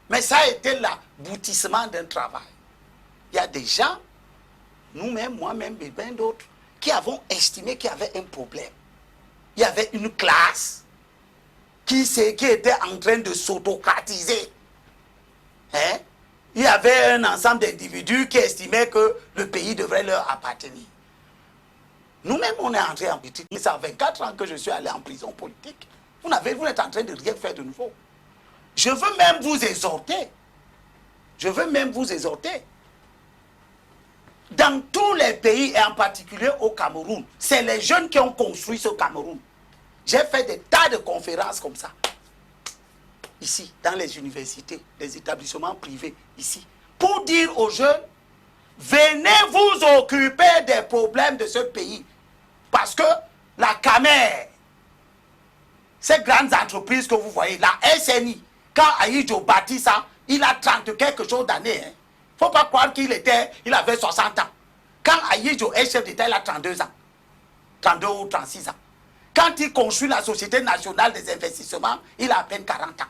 Mais ça a été l'aboutissement d'un travail. Il y a des gens, nous-mêmes, moi-même et bien d'autres, qui avons estimé qu'il y avait un problème. Il y avait une classe qui était en train de s'autocratiser. Hein? Il y avait un ensemble d'individus qui estimaient que le pays devrait leur appartenir. Nous-mêmes, on est entrés en politique. Mais ça fait 24 ans que je suis allé en prison politique. Vous n'êtes en train de rien faire de nouveau. Je veux même vous exhorter. Je veux même vous exhorter. Dans tous les pays, et en particulier au Cameroun, c'est les jeunes qui ont construit ce Cameroun. J'ai fait des tas de conférences comme ça. Ici, dans les universités, les établissements privés, ici. Pour dire aux jeunes, venez vous occuper des problèmes de ce pays. Parce que la CAMER, ces grandes entreprises que vous voyez, la SNI, quand Aïdjo bâtit ça, il a 30 quelque chose d'années. Il ne faut pas croire qu'il avait 60 ans. Quand Aïdjo est chef d'État, il a 32 ans. 32 ou 36 ans. Quand il construit la Société nationale des investissements, il a à peine 40 ans.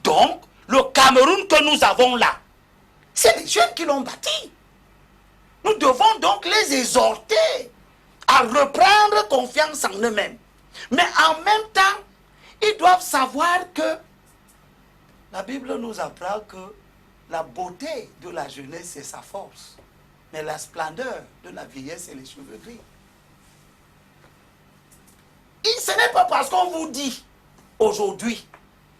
Donc, le Cameroun que nous avons là, c'est les jeunes qui l'ont bâti. Nous devons donc les exhorter à reprendre confiance en eux-mêmes. Mais en même temps, ils doivent savoir que la Bible nous apprend que la beauté de la jeunesse, c'est sa force. Mais la splendeur de la vieillesse, c'est les cheveux gris. Et ce n'est pas parce qu'on vous dit aujourd'hui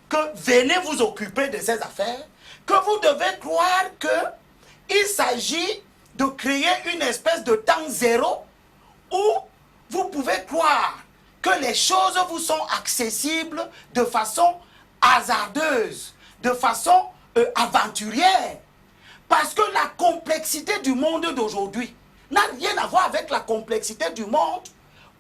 que venez vous occuper de ces affaires que vous devez croire qu'il s'agit de créer une espèce de temps zéro où vous pouvez croire que les choses vous sont accessibles de façon hasardeuse, de façon aventurière. Parce que la complexité du monde d'aujourd'hui n'a rien à voir avec la complexité du monde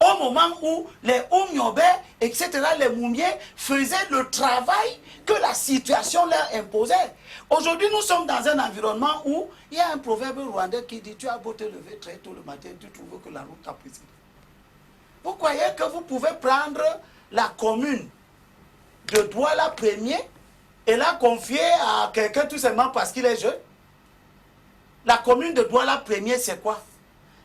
au moment où les Oumiobe, etc., les Moumiers faisaient le travail que la situation leur imposait. Aujourd'hui, nous sommes dans un environnement où il y a un proverbe rwandais qui dit « Tu as beau te lever très tôt le matin, tu trouves que la route t'a précédé. » Vous croyez que vous pouvez prendre la commune de Douala Premier et la confier à quelqu'un tout simplement parce qu'il est jeune? La commune de Douala Premier, c'est quoi?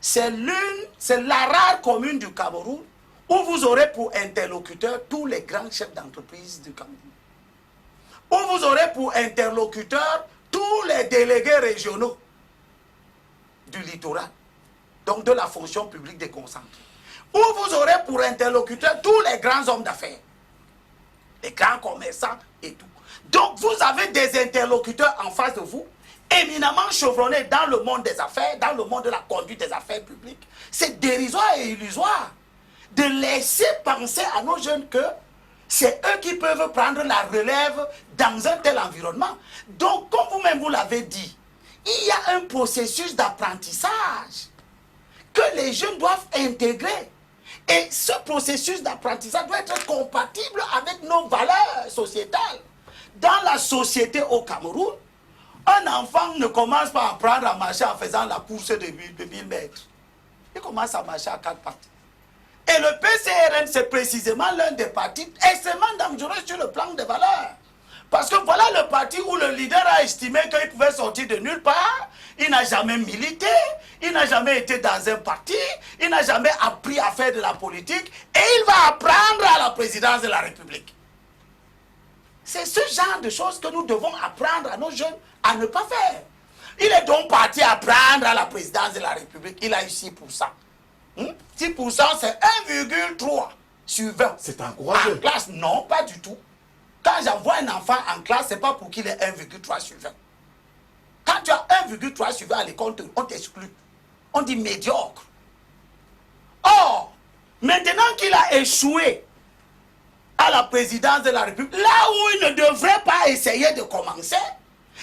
C'est la rare commune du Cameroun où vous aurez pour interlocuteur tous les grands chefs d'entreprise du Cameroun. Où vous aurez pour interlocuteur tous tous les délégués régionaux du littoral, donc de la fonction publique déconcentrée, où vous aurez pour interlocuteurs tous les grands hommes d'affaires, les grands commerçants et tout. Donc vous avez des interlocuteurs en face de vous, éminemment chevronnés dans le monde des affaires, dans le monde de la conduite des affaires publiques. C'est dérisoire et illusoire de laisser penser à nos jeunes que c'est eux qui peuvent prendre la relève dans un tel environnement. Donc, comme vous-même vous l'avez dit, il y a un processus d'apprentissage que les jeunes doivent intégrer. Et ce processus d'apprentissage doit être compatible avec nos valeurs sociétales. Dans la société au Cameroun, un enfant ne commence pas à apprendre à marcher en faisant la course de 1000 mètres. Il commence à marcher à 4 pattes. Et le PCRN, c'est précisément l'un des partis extrêmement dangereux sur le plan des valeurs. Parce que voilà le parti où le leader a estimé qu'il pouvait sortir de nulle part. Il n'a jamais milité, il n'a jamais été dans un parti, il n'a jamais appris à faire de la politique et il va apprendre à la présidence de la République. C'est ce genre de choses que nous devons apprendre à nos jeunes à ne pas faire. Il est donc parti apprendre à la présidence de la République. Il a eu 6%. 6%, c'est 1,3 sur 20. C'est encouragé. En classe, non, pas du tout. Quand j'envoie un enfant en classe, ce n'est pas pour qu'il ait 1,3 sur 20. Quand tu as 1,3 sur 20 à l'école, on t'exclut. On dit médiocre. Or, maintenant qu'il a échoué à la présidence de la République, là où il ne devrait pas essayer de commencer,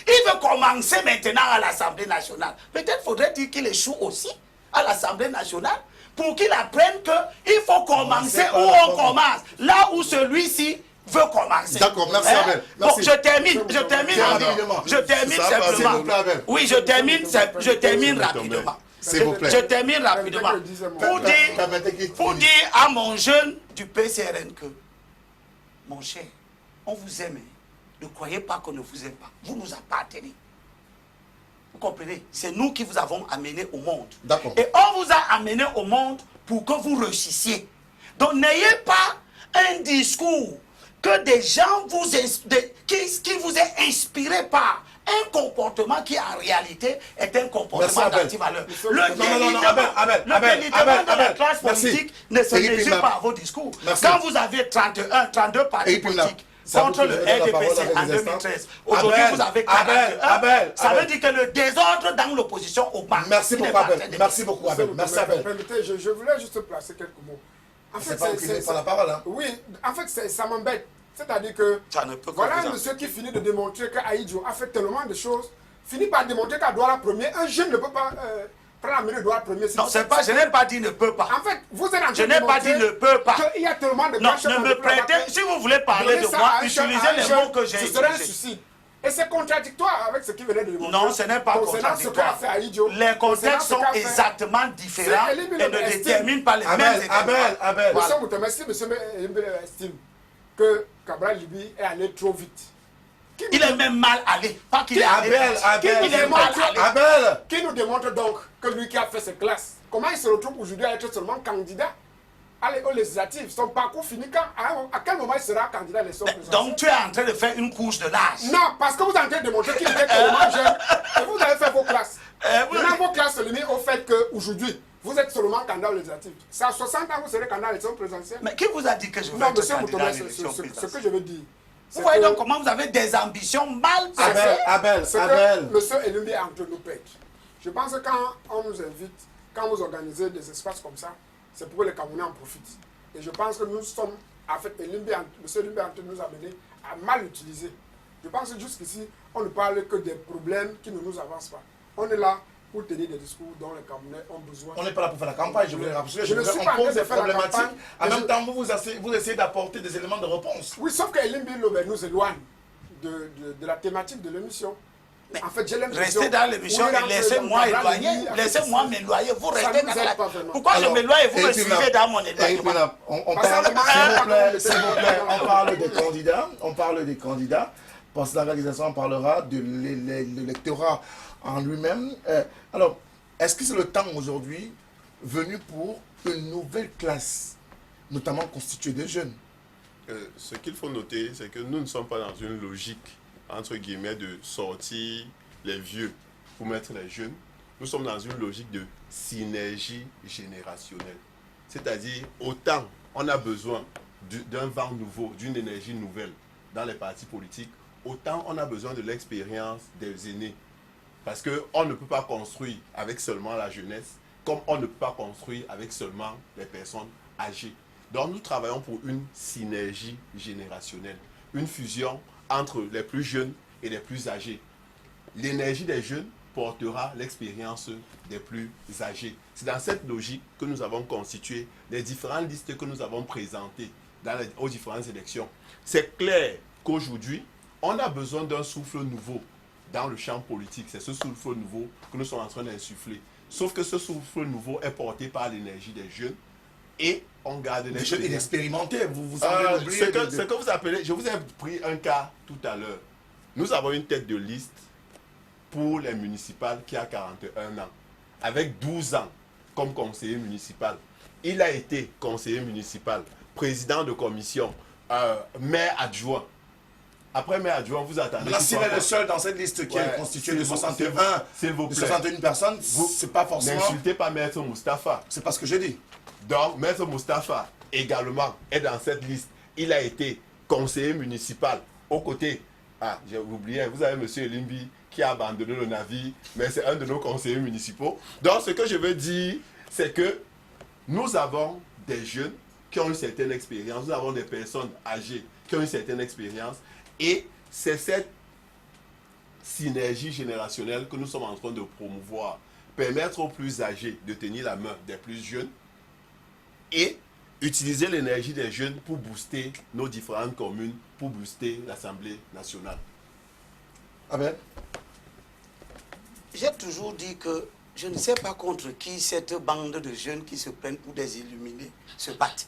il veut commencer maintenant à l'Assemblée nationale. Peut-être faudrait-il qu'il échoue aussi à l'Assemblée nationale pour qu'il apprenne qu'il faut commencer où on commence. Là où celui-ci veut commencer. D'accord, merci Abel. Bon, je termine simplement. Oui, je termine rapidement. S'il vous plaît. Je termine rapidement. Pour dire à mon jeune du PCRN que, mon cher, on vous aime. Ne croyez pas qu'on ne vous aime pas. Vous nous appartenez. Vous comprenez? C'est nous qui vous avons amené au monde. D'accord. Et on vous a amené au monde pour que vous réussissiez. Donc n'ayez pas un discours que des gens qui vous est inspiré par un comportement qui en réalité est un comportement d'anti-valeur. Le délitement de la classe politique ne se mesure pas à vos discours. Quand vous avez 32 partis politiques contre le RDPC en 2013, aujourd'hui vous avez 41, ça veut dire que le désordre dans l'opposition augmente. Merci beaucoup Abel. Merci beaucoup Abel. Merci Abel. Je voulais juste placer quelques mots. En fait, c'est pas la parole. Hein. Oui, en fait, ça m'embête. C'est-à-dire que voilà un monsieur qui finit de démontrer qu'Aïdjo a fait tellement de choses, finit par démontrer qu'à Douala Premier, un jeune ne peut pas prendre la mairie de Douala Premier. Non, c'est pas, je n'ai pas dit ne peut pas. En fait, vous êtes en train je n'ai pas dit ne peut pas. Il y a tellement de non, ne me prêtez, si vous voulez parler de moi, utilisez les mots que j'ai utilisés. Ce serait un suicide. Et c'est contradictoire avec ce qui venait de démontrer. Non, ce n'est pas contradictoire. Les contextes sont exactement différents et ne déterminent pas les mêmes événements. Abel. Monsieur estime que Cabral Libi est allé trop vite. Il est même mal allé. Pas qu'il est allé. Abel. Qui nous démontre donc que lui qui a fait ses classes, comment il se retrouve aujourd'hui à être seulement candidat aux législatives? Son parcours finit quand? À quel moment il sera candidat à l'élection présidentielle? Donc tu es en train de faire une couche de l'âge. Non, parce que vous êtes en train de démontrer qu'il était tellement jeune et vous avez fait vos classes. Maintenant, vos classes se limitent au fait qu'aujourd'hui, vous êtes seulement candidat aux législatives. C'est à 60 ans que vous serez candidat à l'élection présidentielle. Mais qui vous a dit que je vais être candidat à l'élection présidentielle? Ce que je veux dire. Vous voyez donc comment vous avez des ambitions mal placées. Abel. Monsieur Elumbi est entre nous perdre. Je pense que quand on nous invite, quand vous organisez des espaces comme ça, c'est pour que les Camerounais en profitent. Et je pense que nous sommes, en fait, monsieur Elumbi est entre nous amener à mal utiliser. Je pense que jusqu'ici, on ne parle que des problèmes qui ne nous avancent pas. On est là pour tenir des discours dont les Camerounais ont besoin. On n'est pas là pour faire la campagne, je voulais rappeler. Je ne suis pas en train de faire la campagne. En même temps, vous essayez d'apporter des éléments de réponse. Oui, sauf que Elimbi nous éloigne de la thématique de l'émission. En fait, j'ai l'impression... Restez dans l'émission et laissez-moi éloigner. Laissez-moi m'éloigner. Vous restez dans la... Pourquoi je m'éloigne et vous me suivez dans mon éloignement? S'il vous plaît, on parle des candidats. Parce que l'organisation parlera de l'électorat en lui-même. Alors, est-ce que c'est le temps aujourd'hui venu pour une nouvelle classe, notamment constituée de jeunes? Ce qu'il faut noter, c'est que nous ne sommes pas dans une logique, entre guillemets, de sortir les vieux pour mettre les jeunes. Nous sommes dans une logique de synergie générationnelle. C'est-à-dire, autant on a besoin d'un vent nouveau, d'une énergie nouvelle dans les partis politiques, autant on a besoin de l'expérience des aînés. Parce qu'on ne peut pas construire avec seulement la jeunesse, comme on ne peut pas construire avec seulement les personnes âgées. Donc nous travaillons pour une synergie générationnelle, une fusion entre les plus jeunes et les plus âgés. L'énergie des jeunes portera l'expérience des plus âgés. C'est dans cette logique que nous avons constitué les différentes listes que nous avons présentées aux différentes élections. C'est clair qu'aujourd'hui, on a besoin d'un souffle nouveau dans le champ politique. C'est ce souffle nouveau que nous sommes en train d'insuffler. Sauf que ce souffle nouveau est porté par l'énergie des jeunes et on garde des jeunes inexpérimentés. Vous ce que vous appelez, je vous ai pris un cas tout à l'heure. Nous avons une tête de liste pour les municipales qui a 41 ans, avec 12 ans comme conseiller municipal. Il a été conseiller municipal, président de commission, maire adjoint. Après maire adjoint, vous attendez... Là, s'il est le seul dans cette liste qui est constituée de 61, de 61 personnes, c'est pas forcément... N'insultez pas Maître Moustapha. C'est pas ce que je dis. Donc, Maître Moustapha également est dans cette liste. Il a été conseiller municipal aux côtés... Ah, j'ai oublié, vous avez M. Elimbi qui a abandonné le navire, mais c'est un de nos conseillers municipaux. Donc, ce que je veux dire, c'est que nous avons des jeunes qui ont une certaine expérience, nous avons des personnes âgées qui ont une certaine expérience, et c'est cette synergie générationnelle que nous sommes en train de promouvoir. Permettre aux plus âgés de tenir la main des plus jeunes et utiliser l'énergie des jeunes pour booster nos différentes communes, pour booster l'Assemblée nationale. Abel? J'ai toujours dit que je ne sais pas contre qui cette bande de jeunes qui se prennent pour des illuminés se battent.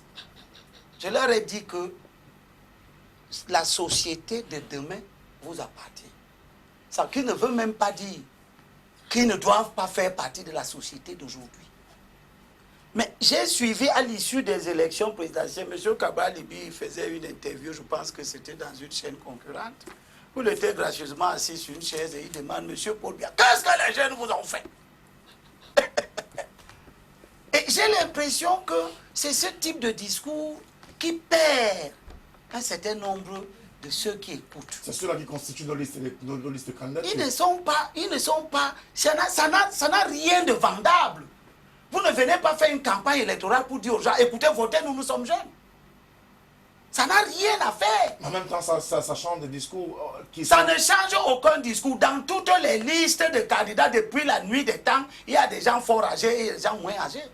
Je leur ai dit que la société de demain vous appartient. Ça qui ne veut même pas dire qu'ils ne doivent pas faire partie de la société d'aujourd'hui. Mais j'ai suivi à l'issue des élections présidentielles, M. Kabalibi faisait une interview, je pense que c'était dans une chaîne concurrente, où il était gracieusement assis sur une chaise et il demande, M. Paul Biya, qu'est-ce que les jeunes vous ont fait? Et j'ai l'impression que c'est ce type de discours qui perd un certain nombre de ceux qui écoutent. C'est ceux-là qui constituent nos listes de candidatures. Ils ne sont pas, ça n'a rien de vendable. Vous ne venez pas faire une campagne électorale pour dire aux gens, écoutez, votez, nous sommes jeunes. Ça n'a rien à faire. En même temps, ça change des discours qui Ça ne change aucun discours. Dans toutes les listes de candidats, depuis la nuit des temps, il y a des gens fort âgés et des gens moins âgés.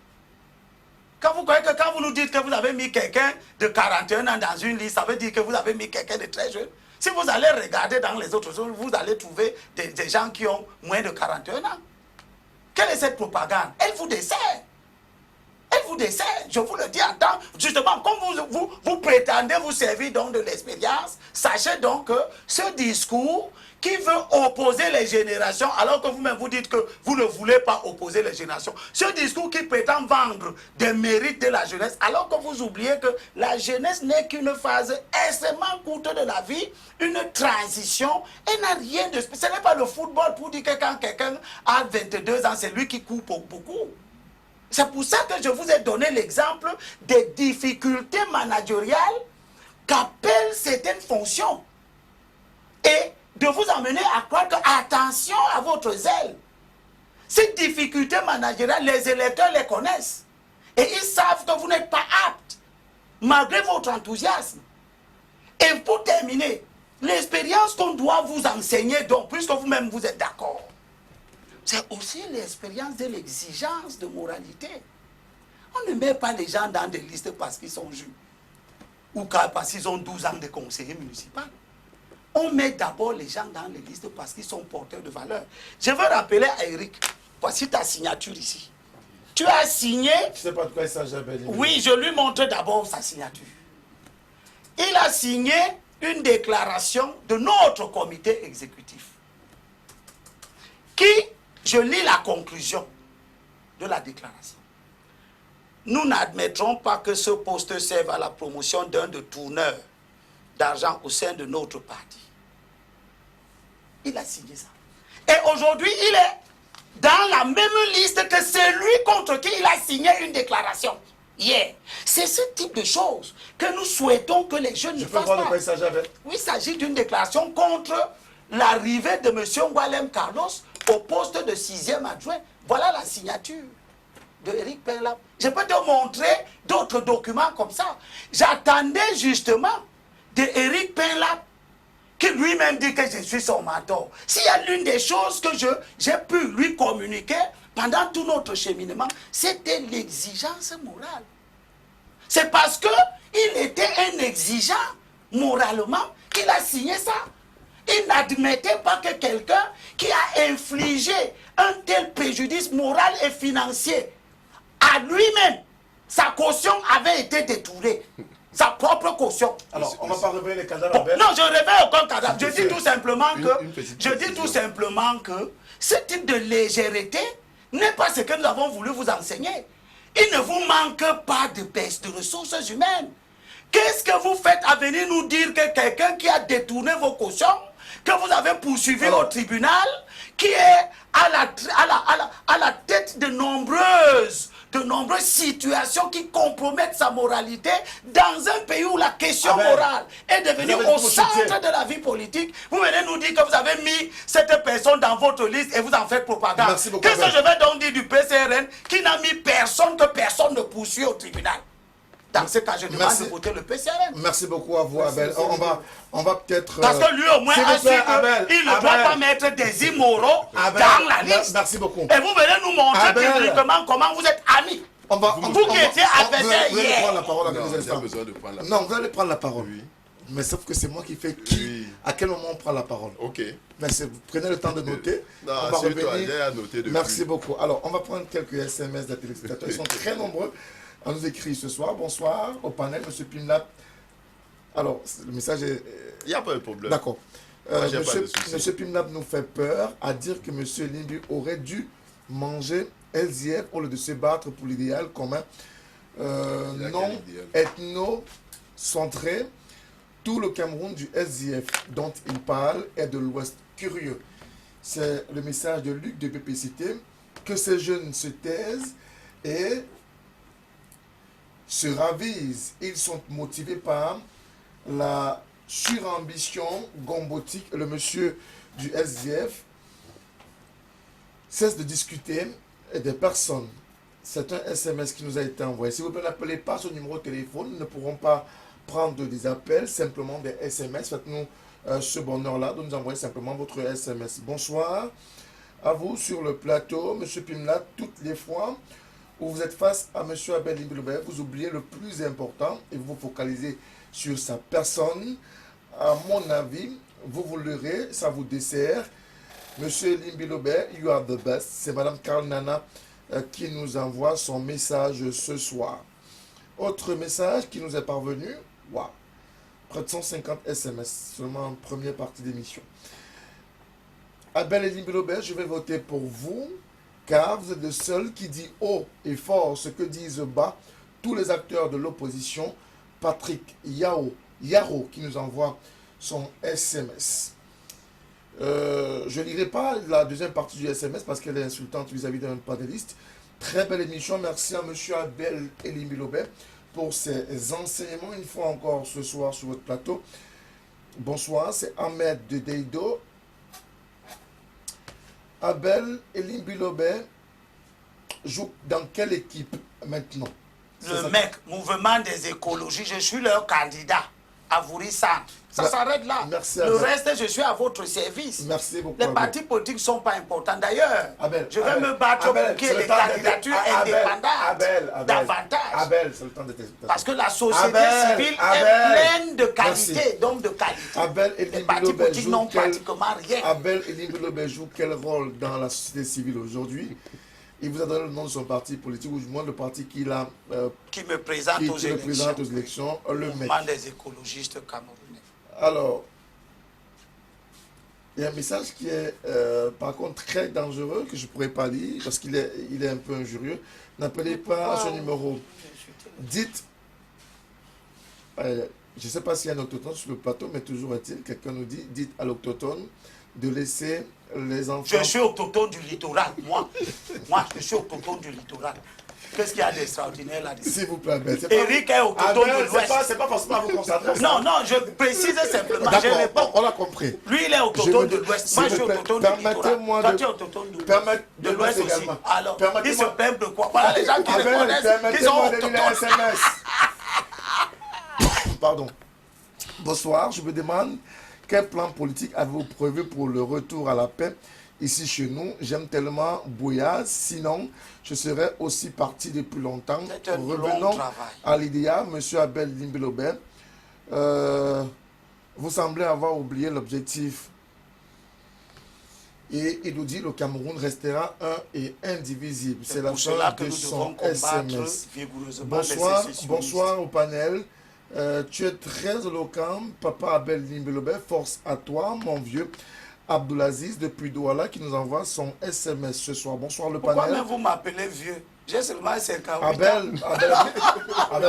Quand vous croyez que quand vous nous dites que vous avez mis quelqu'un de 41 ans dans une liste, ça veut dire que vous avez mis quelqu'un de très jeune. Si vous allez regarder dans les autres zones, vous allez trouver des gens qui ont moins de 41 ans. Quelle est cette propagande? Elle vous dessert. Elle vous dessert. Je vous le dis en temps. Justement, comme vous prétendez vous servir donc de l'expérience, sachez donc que ce discours qui veut opposer les générations, alors que vous-même vous dites que vous ne voulez pas opposer les générations, ce discours qui prétend vendre des mérites de la jeunesse, alors que vous oubliez que la jeunesse n'est qu'une phase extrêmement courte de la vie, une transition, et n'a rien de spécial. Ce n'est pas le football pour dire que quand quelqu'un a 22 ans, c'est lui qui court pour beaucoup. C'est pour ça que je vous ai donné l'exemple des difficultés managériales qu'appellent certaines fonctions. Et de vous emmener à croire que, attention à votre zèle. Ces difficultés managériales, les électeurs les connaissent. Et ils savent que vous n'êtes pas apte, malgré votre enthousiasme. Et pour terminer, l'expérience qu'on doit vous enseigner, donc, puisque vous-même vous êtes d'accord, c'est aussi l'expérience de l'exigence de moralité. On ne met pas les gens dans des listes parce qu'ils sont jeunes ou parce qu'ils ont 12 ans de conseiller municipal. On met d'abord les gens dans les listes parce qu'ils sont porteurs de valeur. Je veux rappeler à Eric, voici ta signature ici. Tu as signé... Je ne sais pas de quoi il s'agit. Oui, je lui montre d'abord sa signature. Il a signé une déclaration de notre comité exécutif qui, je lis la conclusion de la déclaration. Nous n'admettrons pas que ce poste serve à la promotion d'un de tourneurs d'argent au sein de notre parti. Il a signé ça. Et aujourd'hui, il est dans la même liste que celui contre qui il a signé une déclaration hier. C'est ce type de choses que nous souhaitons que les jeunes ne fassent pas. Oui, il s'agit d'une déclaration contre l'arrivée de M. Ngwalem Carlos au poste de 6e adjoint. Voilà la signature de Éric Penlap. Je peux te montrer d'autres documents comme ça. J'attendais justement de Éric Penlap qui lui-même dit que je suis son mentor. S'il y a l'une des choses que j'ai pu lui communiquer pendant tout notre cheminement, c'était l'exigence morale. C'est parce qu'il était un exigeant moralement qu'il a signé ça. Il n'admettait pas que quelqu'un qui a infligé un tel préjudice moral et financier à lui-même, sa caution avait été détournée. Sa propre caution. Alors, on ne va pas révéler les cadavres. Bon, non, je ne révèle aucun cadavre. Je dis tout simplement que ce type de légèreté n'est pas ce que nous avons voulu vous enseigner. Il ne vous manque pas de baisse de ressources humaines. Qu'est-ce que vous faites à venir nous dire que quelqu'un qui a détourné vos cautions, que vous avez poursuivi au tribunal, qui est à la tête de nombreuses situations qui compromettent sa moralité dans un pays où la question morale est devenue au centre de la vie politique. Vous venez nous dire que vous avez mis cette personne dans votre liste et vous en faites propagande. Qu'est-ce que je vais donc dire du PCRN qui n'a mis personne que personne ne poursuit au tribunal? Dans ce cas, je demande de voter le PCRN. Merci beaucoup à vous, Abel. On va peut-être... Parce que lui, au moins, a su qu'il ne doit pas mettre des immoraux dans la liste. Merci beaucoup. Et vous venez nous montrer publiquement comment vous êtes amis. Vous qui étiez adversaires hier. Vous allez prendre la parole à quelques instants. Besoin de prendre la parole. Non, vous allez prendre la parole. Oui. Mais sauf que c'est moi qui fais qui. Oui. À quel moment on prend la parole. Ok. Mais vous prenez le temps de noter. Non, on va revenir. Noté merci beaucoup. Alors, on va prendre quelques SMS des téléspectateurs. Ils sont très nombreux. On nous écrit ce soir. Bonsoir au panel, M. Pinlap. Alors, le message est... Il n'y a pas de problème. D'accord. M. Pinlap nous fait peur à dire que M. Limbi aurait dû manger LZF au lieu de se battre pour l'idéal commun non ethno-centré. Tout le Cameroun du SDF dont il parle est de l'Ouest curieux. C'est le message de Luc de PPCT. Que ces jeunes se taisent et se ravisent. Ils sont motivés par la surambition gombotique. Le monsieur du SDF cesse de discuter des personnes. C'est un SMS qui nous a été envoyé. Si vous ne l'appelez pas ce numéro de téléphone, nous ne pourrons pas prendre des appels, simplement des SMS. Faites-nous ce bonheur-là de nous envoyer simplement votre SMS. Bonsoir à vous sur le plateau, M. Pimla. Toutes les fois où vous êtes face à M. Abel Limbilobert, vous oubliez le plus important et vous vous focalisez sur sa personne. À mon avis, vous l'aurez, ça vous dessert. Monsieur Limbilobert, you are the best. C'est Mme Karl Nana qui nous envoie son message ce soir. Autre message qui nous est parvenu. Waouh! Près de 150 SMS, seulement en première partie d'émission. Abel Limbilobert, je vais voter pour vous, car vous êtes le seul qui dit haut et fort ce que disent bas tous les acteurs de l'opposition. Patrick Yaro qui nous envoie son SMS. Je ne lirai pas la deuxième partie du SMS parce qu'elle est insultante vis-à-vis d'un panéliste. Très belle émission. Merci à M. Abel Limbilobert pour ses enseignements une fois encore ce soir sur votre plateau. Bonsoir, c'est Ahmed de Deido. Abel Limbilobert joue dans quelle équipe maintenant? Le mec, mouvement des écologies, je suis leur candidat à Vourissant. Ça s'arrête là. Merci, le reste, je suis à votre service. Merci beaucoup. Les partis politiques ne sont pas importants. D'ailleurs, je vais me battre pour qu'il y ait des candidatures indépendantes davantage. Abel, c'est le temps de t'expliquer. Parce que la société civile est pleine de qualité, donc de qualité. Les partis politiques n'ont pratiquement rien. Abel Limbilobert joue quel rôle dans la société civile aujourd'hui? Il vous a donné le nom de son parti politique, ou du moins le parti qu'il a... qui me présente aux élections. Le mouvement des écologistes camerounais. Alors, il y a un message qui est par contre très dangereux, que je ne pourrais pas lire, parce qu'il est un peu injurieux. N'appelez pas ce numéro. Dites... je ne sais pas s'il y a un autochtone sur le plateau, mais toujours est-il, quelqu'un nous dit, dites à l'autochtone de laisser les enfants... Je suis autochtone du littoral, moi. Moi, je suis autochtone du littoral. Qu'est-ce qu'il y a d'extraordinaire là-dessus? S'il vous plaît, Abel. Eric est autochtone de l'Ouest. C'est pas forcément à vous concentrer. Non, non, je précise simplement. Je D'accord, réponds. on a compris. Lui, il est autochtone de l'Ouest. Moi, je suis autochtone du littoral. Toi, tu es autochtone de l'Ouest aussi. également. Alors, ils se plaignent de quoi? Voilà les gens qui Abel, reconnaissent qu'ils sont permettez-moi de lire les autochtones. SMS. Pardon. Bonsoir, je me demande quel plan politique avez-vous prévu pour le retour à la paix ici chez nous? J'aime tellement Bouyaz, sinon je serais aussi parti depuis longtemps. C'est un long Revenons travail. à l'idéal, monsieur Abel Limbilobert. Vous semblez avoir oublié l'objectif. Et il nous dit le Cameroun restera un et indivisible. C'est la pour cela fin que de nous son devons combattre SMS. vigoureusement Bonsoir, les sécessionnistes. bonsoir au panel. Tu es très éloquent, papa Abel Limbilobert. Force à toi, mon vieux Abdulaziz depuis Douala qui nous envoie son SMS ce soir. Bonsoir le Pourquoi panel. même vous m'appelez vieux? J'ai seulement 58 ans. Abel,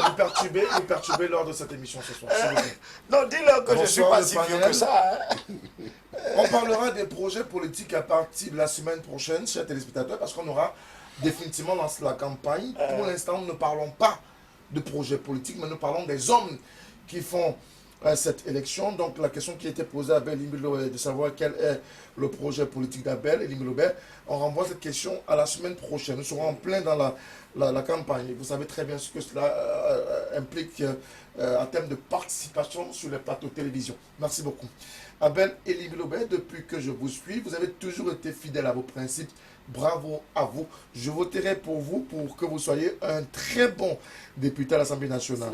vous perturbez lors de cette émission ce soir. s'il vous plaît. Non, dis-leur que je ne suis Bonsoir, pas le si vieux panel. que ça. Hein. On parlera des projets politiques à partir de la semaine prochaine, chers téléspectateurs, parce qu'on aura définitivement lancé la campagne. Pour l'instant, nous ne parlons pas de projets politiques, mais nous parlons des hommes qui font cette élection. Donc la question qui a été posée à Abel Limbilobert est de savoir quel est le projet politique d'Abel Limbilobert. On renvoie cette question à la semaine prochaine. Nous serons en plein dans la campagne. Et vous savez très bien ce que cela implique en termes de participation sur les plateaux de télévision. Merci beaucoup. Abel Limbilobert, depuis que je vous suis, vous avez toujours été fidèle à vos principes. Bravo à vous. Je voterai pour vous pour que vous soyez un très bon député à l'Assemblée nationale.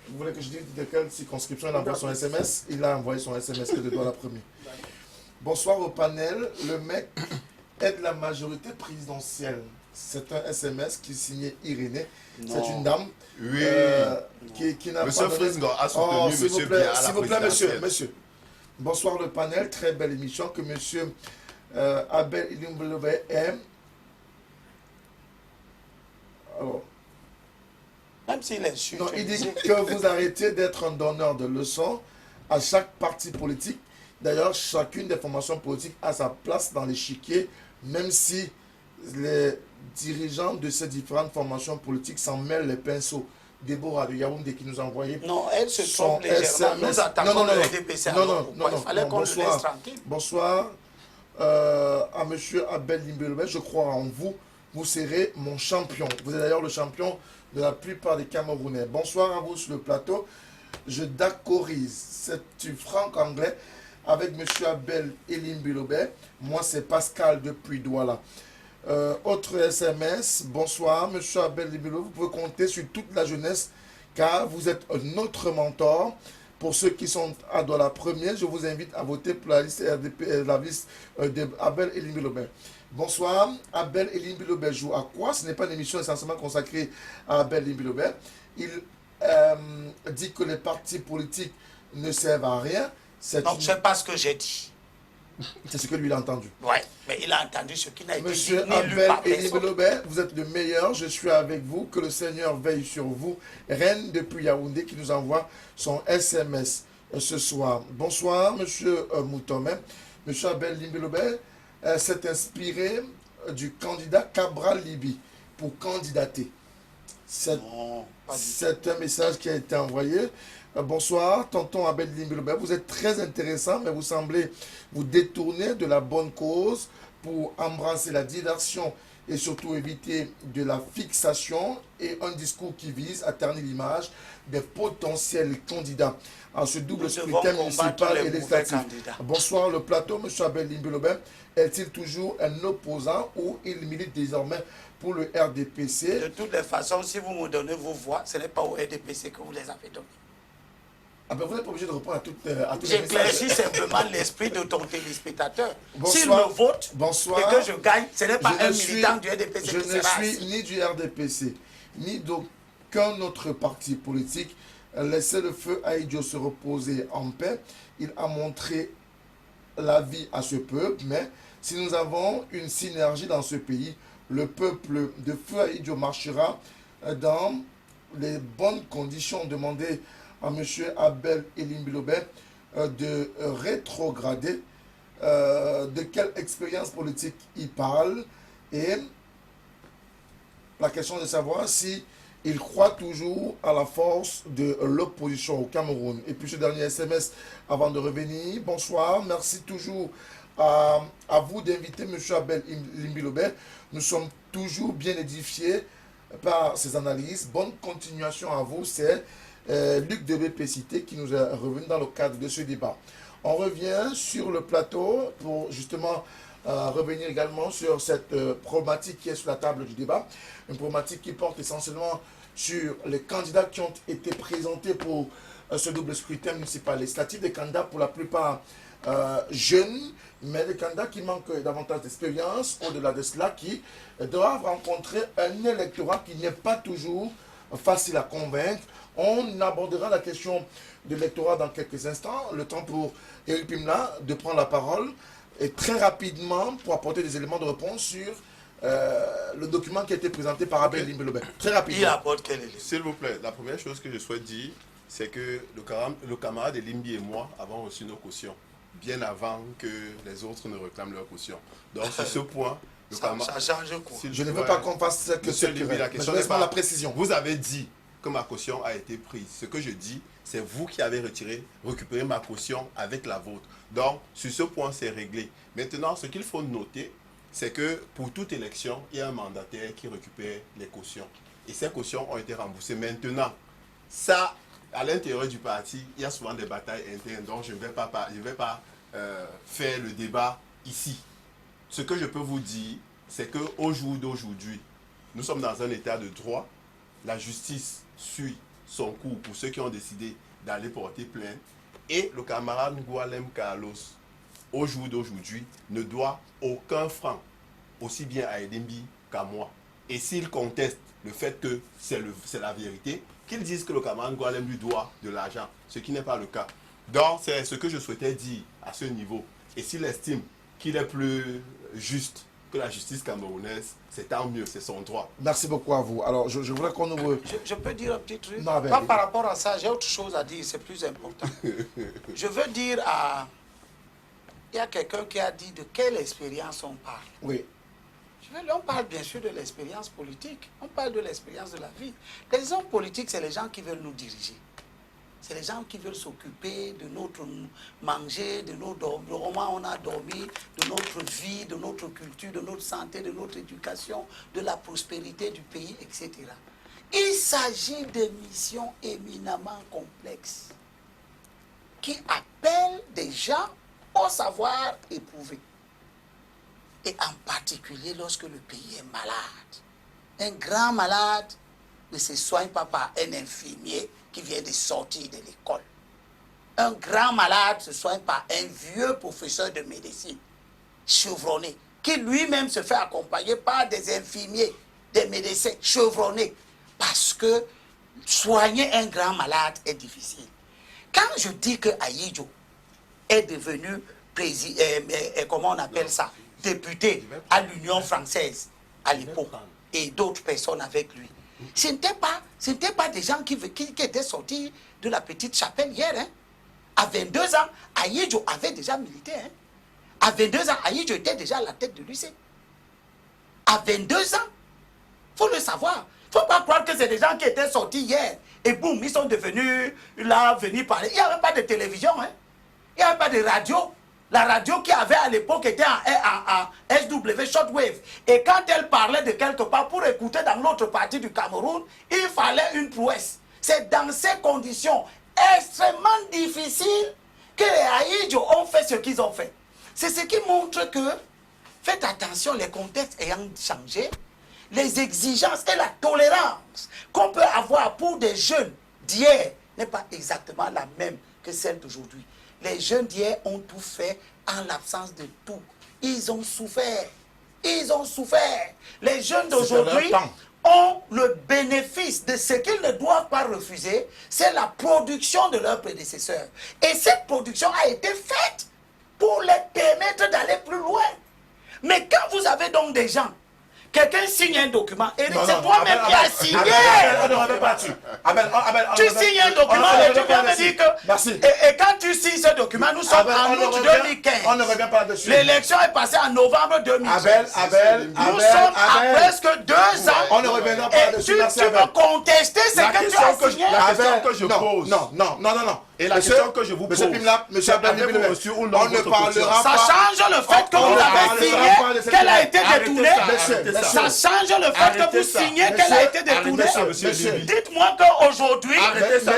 Vous voulez que je dise de quelle circonscription il envoie son SMS? Il a envoyé son SMS que de doigt la première. Bonsoir au panel. Le mec est de la majorité présidentielle. C'est un SMS qui est signé Irénée. C'est une dame Oui. qui n'a Monsieur pas donné... Frisgo a soutenu s'il vous Monsieur plaît, Biya à la s'il vous plaît, présidentielle. monsieur. Bonsoir le panel. Très belle émission que monsieur Abel Limbilobert aime. Alors, Même s'il insulte. non, il dit que vous arrêtez d'être un donneur de leçons à chaque parti politique. D'ailleurs, chacune des formations politiques a sa place dans l'échiquier, même si les dirigeants de ces différentes formations politiques s'en mêlent les pinceaux. Déborah de Yaoundé qui nous a envoyé Non, elle se son trompe légèrement. Nous attaquons le RDPC. Il fallait qu'on le laisse tranquille. Bonsoir à monsieur Abel Limbilobert. Je crois en vous. Vous serez mon champion. Vous êtes d'ailleurs le champion de la plupart des Camerounais. Bonsoir à vous sur le plateau. Je d'accorise. C'est du franc-anglais avec monsieur Abel Limbilobert. Moi, c'est Pascal depuis Douala. Autre SMS. Bonsoir, monsieur Abel Limbilobert. Vous pouvez compter sur toute la jeunesse car vous êtes notre mentor. Pour ceux qui sont à Douala Premier, je vous invite à voter pour la liste RDP, la liste d'Abel Limbilobert. Bonsoir, Abel Limbilobert joue à quoi? Ce n'est pas une émission essentiellement consacrée à Abel Limbilobert. Il dit que les partis politiques ne servent à rien. Non, ce n'est pas ce que j'ai dit. C'est ce que lui a entendu. Oui, mais il a entendu ce qui n'a été dit Monsieur ni lu Abel par personne. Limbilobert, vous êtes le meilleur. Je suis avec vous. Que le Seigneur veille sur vous. Reine depuis Yaoundé qui nous envoie son SMS ce soir. Bonsoir, monsieur Moutomé. Monsieur Abel Limbilobert s'est inspiré du candidat Cabral Libi pour candidater. Non, pas du tout. C'est un message qui a été envoyé. Bonsoir, tonton Abel Limbilobert. Vous êtes très intéressant, mais vous semblez vous détourner de la bonne cause pour embrasser la diversion et surtout éviter de la fixation et un discours qui vise à ternir l'image des potentiels candidats en ce double Nous scrutin devons municipal combattre et les législatif. mauvais candidats. Bonsoir, le plateau, M. Abel Limbilobert. Est-il toujours un opposant ou il milite désormais pour le RDPC? De toutes les façons, si vous me donnez vos voix, ce n'est pas au RDPC que vous les avez données. Ah ben vous n'êtes pas obligé de répondre à tous les messages. J'éclaircis simplement l'esprit de ton téléspectateur. S'il Bonsoir. me vote Bonsoir. et que je gagne, ce n'est pas Je un ne suis- militant du RDPC Je qui ne sera suis assis. ni du RDPC, ni d'aucun autre parti politique. Laissez le feu à Idio se reposer en paix. Il a montré la vie à ce peuple, mais si nous avons une synergie dans ce pays, le peuple de feu à Idio marchera dans les bonnes conditions. Demandez à M. Abel Limbilobert de rétrograder. De quelle expérience politique il parle et la question de savoir si il croit toujours à la force de l'opposition au Cameroun. Et puis ce dernier SMS avant de revenir. Bonsoir, merci toujours à vous d'inviter M. Abel Limbilobert. Nous sommes toujours bien édifiés par ces analyses. Bonne continuation à vous. C'est Luc de BPCT qui nous est revenu dans le cadre de ce débat. On revient sur le plateau pour justement revenir également sur cette problématique qui est sur la table du débat. Une problématique qui porte essentiellement sur les candidats qui ont été présentés pour ce double scrutin municipal législatif, des candidats pour la plupart jeunes, mais des candidats qui manquent davantage d'expérience, au-delà de cela, qui doivent rencontrer un électorat qui n'est pas toujours facile à convaincre. On abordera la question de l'électorat dans quelques instants. Le temps pour Eric Pimla de prendre la parole et très rapidement pour apporter des éléments de réponse sur le document qui a été présenté par Abel Limbilobert. Très rapidement. Il apporte quel élément? S'il vous plaît, la première chose que je souhaite dire, c'est que le camarade de Limbi et moi avons reçu nos cautions bien avant que les autres ne réclament leur caution. Donc sur ce point, le camarade... Ça change quoi? Je ne veux pas qu'on fasse que Monsieur cette Limbi, la querelle. question Je n'est laisse pas pas la précision. Vous avez dit que ma caution a été prise. Ce que je dis, c'est vous qui avez récupéré ma caution avec la vôtre. Donc, sur ce point, c'est réglé. Maintenant, ce qu'il faut noter, c'est que pour toute élection, il y a un mandataire qui récupère les cautions. Et ces cautions ont été remboursées. Maintenant, ça, à l'intérieur du parti, il y a souvent des batailles internes. Donc, je ne vais pas faire le débat ici. Ce que je peux vous dire, c'est qu'au jour d'aujourd'hui, nous sommes dans un état de droit. La justice suit son cours pour ceux qui ont décidé d'aller porter plainte. Et le camarade Ngualem Carlos, au jour d'aujourd'hui, ne doit aucun franc, aussi bien à Edembi qu'à moi. Et s'il conteste le fait que c'est la vérité, qu'ils disent que le camarade Ngualem lui doit de l'argent, ce qui n'est pas le cas. Donc, c'est ce que je souhaitais dire à ce niveau. Et s'il estime qu'il est plus juste que la justice camerounaise, c'est tant mieux, c'est son droit. Merci beaucoup à vous. Alors, je voudrais qu'on ouvre... Je peux dire un petit truc? Non, pas par rapport à ça, j'ai autre chose à dire, c'est plus important. Je veux dire à... Il y a quelqu'un qui a dit de quelle expérience on parle. Oui. On parle bien sûr de l'expérience politique, on parle de l'expérience de la vie. Les hommes politiques, c'est les gens qui veulent nous diriger. C'est les gens qui veulent s'occuper de notre manger, de comment on a dormi, de notre vie, de notre culture, de notre santé, de notre éducation, de la prospérité du pays, etc. Il s'agit de missions éminemment complexes qui appellent des gens au savoir éprouvé. Et en particulier lorsque le pays est malade. Un grand malade ne se soigne pas par un infirmier qui vient de sortir de l'école. Un grand malade se soigne par un vieux professeur de médecine chevronné, qui lui-même se fait accompagner par des infirmiers, des médecins chevronnés, parce que soigner un grand malade est difficile. Quand je dis que Ahidjo est devenu comment on appelle ça, député à l'Union française à l'époque, et d'autres personnes avec lui, ce n'étaient pas des gens qui étaient sortis de la petite chapelle hier. Hein. À 22 ans, Ahidjo avait déjà milité. Hein. À 22 ans, Ahidjo était déjà à la tête de l'UC. À 22 ans, il faut le savoir. Il ne faut pas croire que c'est des gens qui étaient sortis hier et boum, ils sont devenus là, venus parler. Il n'y avait pas de télévision, hein. Il n'y avait pas de radio. La radio qui avait à l'époque était en SW, shortwave. Et quand elle parlait de quelque part, pour écouter dans l'autre partie du Cameroun, il fallait une prouesse. C'est dans ces conditions extrêmement difficiles que les Ahidjo ont fait ce qu'ils ont fait. C'est ce qui montre que, faites attention, les contextes ayant changé, les exigences et la tolérance qu'on peut avoir pour des jeunes d'hier n'est pas exactement la même que celle d'aujourd'hui. Les jeunes d'hier ont tout fait en l'absence de tout. Ils ont souffert. Ils ont souffert. Les jeunes d'aujourd'hui ont le bénéfice de ce qu'ils ne doivent pas refuser, c'est la production de leurs prédécesseurs. Et cette production a été faite pour les permettre d'aller plus loin. Mais quand vous avez donc des gens quelqu'un signe un document, et Non, c'est non, toi-même Abel, qui as Abel, signé. on ne revient pas là-dessus. Abel, Tu signes un document et tu viens me dire que... Merci. Et quand tu signes ce document, nous sommes Abel, en août 2015. On ne revient pas là-dessus. L'élection est passée en novembre 2015. Nous sommes à presque 2 ans. On ne reviendra pas Et là-dessus. tu Merci, peux Abel. contester ce La que tu question as que signé. la question que je pose. Non. Et la question que je vous pose. Monsieur Pimlap, monsieur Abel, avez-vous reçu ou non on ne votre parlera Ça pas. change le fait que On vous ne avez parlera signé pas de cette qu'elle a lettre. été détournée. Ça change le fait que vous signez qu'elle a été détournée. Dites-moi qu'aujourd'hui,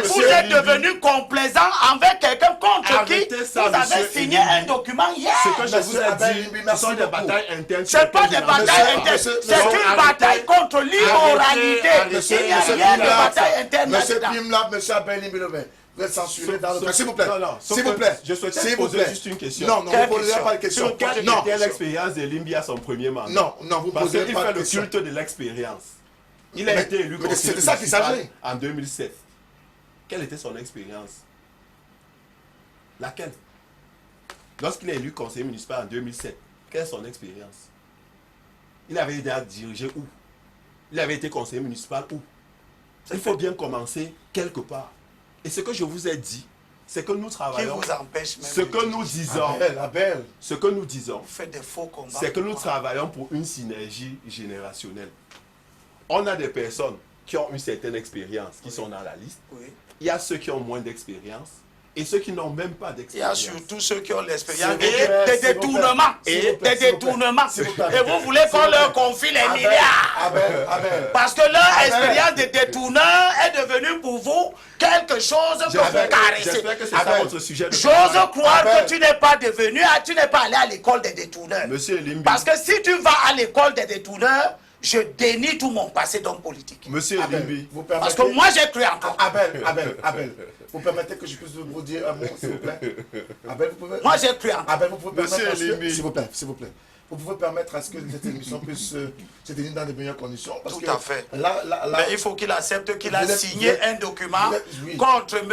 vous êtes devenu complaisant avec quelqu'un contre qui vous avez signé un document hier. Ce que je vous ai dit, ce sont des batailles internes. Ce n'est pas des batailles internes, c'est une bataille contre l'immoralité. Il n'y a rien de bataille interne Monsieur là-dedans. Pimlap, monsieur Abel Limbilové, vous êtes censuré dans le... S'il vous plaît. S'il S'il vous plaît. Je souhaitais S'il vous poser plaît. juste une question. Non, vous ne posez pas de question. Sur quelle Non. était l'expérience de Limbi à son premier mandat? Non, vous ne Parce posez qu'il pas fait de le question. culte de l'expérience. Il a Mais- été élu mais conseiller c'est de ça qu'il municipal s'agit. en 2007. Quelle était son expérience? Laquelle? Lorsqu'il est élu conseiller municipal en 2007, quelle est son expérience? Il avait déjà dirigé où? Il avait été conseiller municipal où? Il faut bien commencer quelque part. Et ce que je vous ai dit, c'est que nous Qui travaillons. vous empêche même Ce de que dire. nous disons, Abel. ce que nous disons, Vous faites des faux combats. c'est que nous travaillons pour une synergie générationnelle. On a des personnes qui ont une certaine expérience, qui sont dans la liste. Oui. Il y a ceux qui ont moins d'expérience et ceux qui n'ont même pas Il y a d'expérience. surtout ceux qui ont l'expérience S'il vous plaît, des s'il vous plaît. détournements. S'il vous Et plaît, des s'il vous plaît. détournements. S'il vous plaît. Et vous voulez qu'on leur confie les milliards. Abel. Parce que leur Abel. expérience de détourneur est devenue pour vous quelque chose que vous caressez. J'espère que c'est ça Abel. votre sujet de J'ose travail. croire Abel. que tu n'es pas devenu, tu n'es pas allé à l'école des détourneurs. Monsieur Limbi, Parce que si tu vas à l'école des détourneurs, je dénie tout mon passé d'homme politique. Monsieur Abel, Limbi, vous permettez... Parce que moi j'ai cru en toi. Abel. Vous permettez que je puisse vous dire un mot, s'il vous plaît? Abel, vous pouvez... Moi j'ai cru en toi. Abel, vous pouvez Monsieur permettre à ce que... Limbi. S'il vous plaît. Vous pouvez permettre à ce que cette émission puisse se tenir dans de meilleures conditions. Parce Tout que à fait. Là, Mais il faut qu'il accepte qu'il a Vous êtes- signé vous êtes- un document oui. contre M.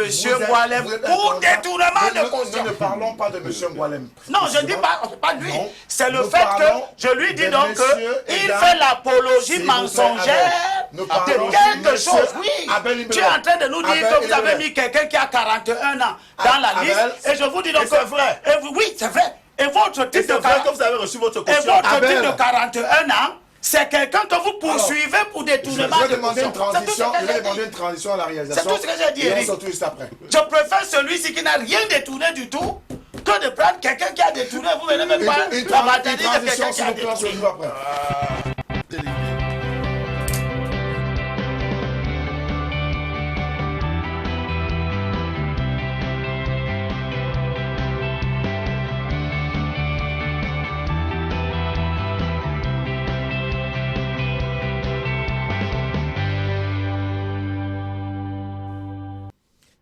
Boilem pour détournement de conscience. Nous ne parlons pas de M. Boilem. Non, je dis pas lui. Non. C'est le Nous fait que parlons je lui dis de donc messieurs et qu'il dames. fait l'apologie S'il vous plaît, mensongère Abel. Nous de parlons quelque de monsieur chose. Oui, Abel tu es en train de nous dire Abel que vous avez Imbele. mis quelqu'un qui a 41 ans dans la Abel. liste. Et je vous dis donc Et c'est vrai. Oui, c'est vrai. Et votre et titre c'est de vrai que vous avez reçu votre et caution. votre Abel. type de 41 ans, c'est quelqu'un que vous poursuivez pour Je détournement vais de demander une conscience. C'est tout ce transition. que Je vais j'ai demander dit. une transition à la réalisation. C'est tout ce que j'ai dit, Et on Eric. se retrouve juste après. Je préfère celui-ci qui n'a rien détourné du tout que de prendre quelqu'un qui a détourné. Vous venez même pas Une la bataille de quelqu'un transition, qui s'il a vous plaît, on se détourné. retrouve après.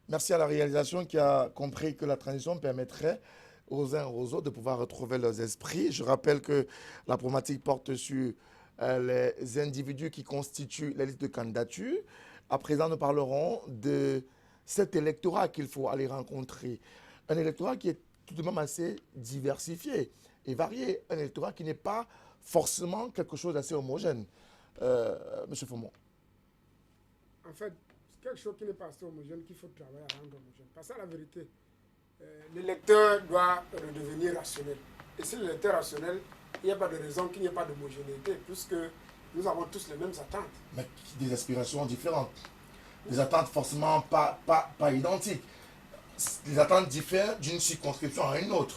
Merci à la réalisation qui a compris que la transition permettrait aux uns et aux autres de pouvoir retrouver leurs esprits. Je rappelle que la problématique porte sur les individus qui constituent les listes de candidature. À présent, nous parlerons de cet électorat qu'il faut aller rencontrer. Un électorat qui est tout de même assez diversifié et varié. Un électorat qui n'est pas forcément quelque chose d'assez homogène. Monsieur Fomont. En fait, c'est quelque chose qui n'est pas assez homogène qu'il faut travailler à rendre homogène. Parce que la vérité, l'électeur doit redevenir rationnel. Et si l'électeur est rationnel, il n'y a pas de raison qu'il n'y ait pas d'homogénéité, puisque nous avons tous les mêmes attentes. Mais des aspirations différentes. Des attentes forcément pas identiques. Les attentes diffèrent d'une circonscription à une autre,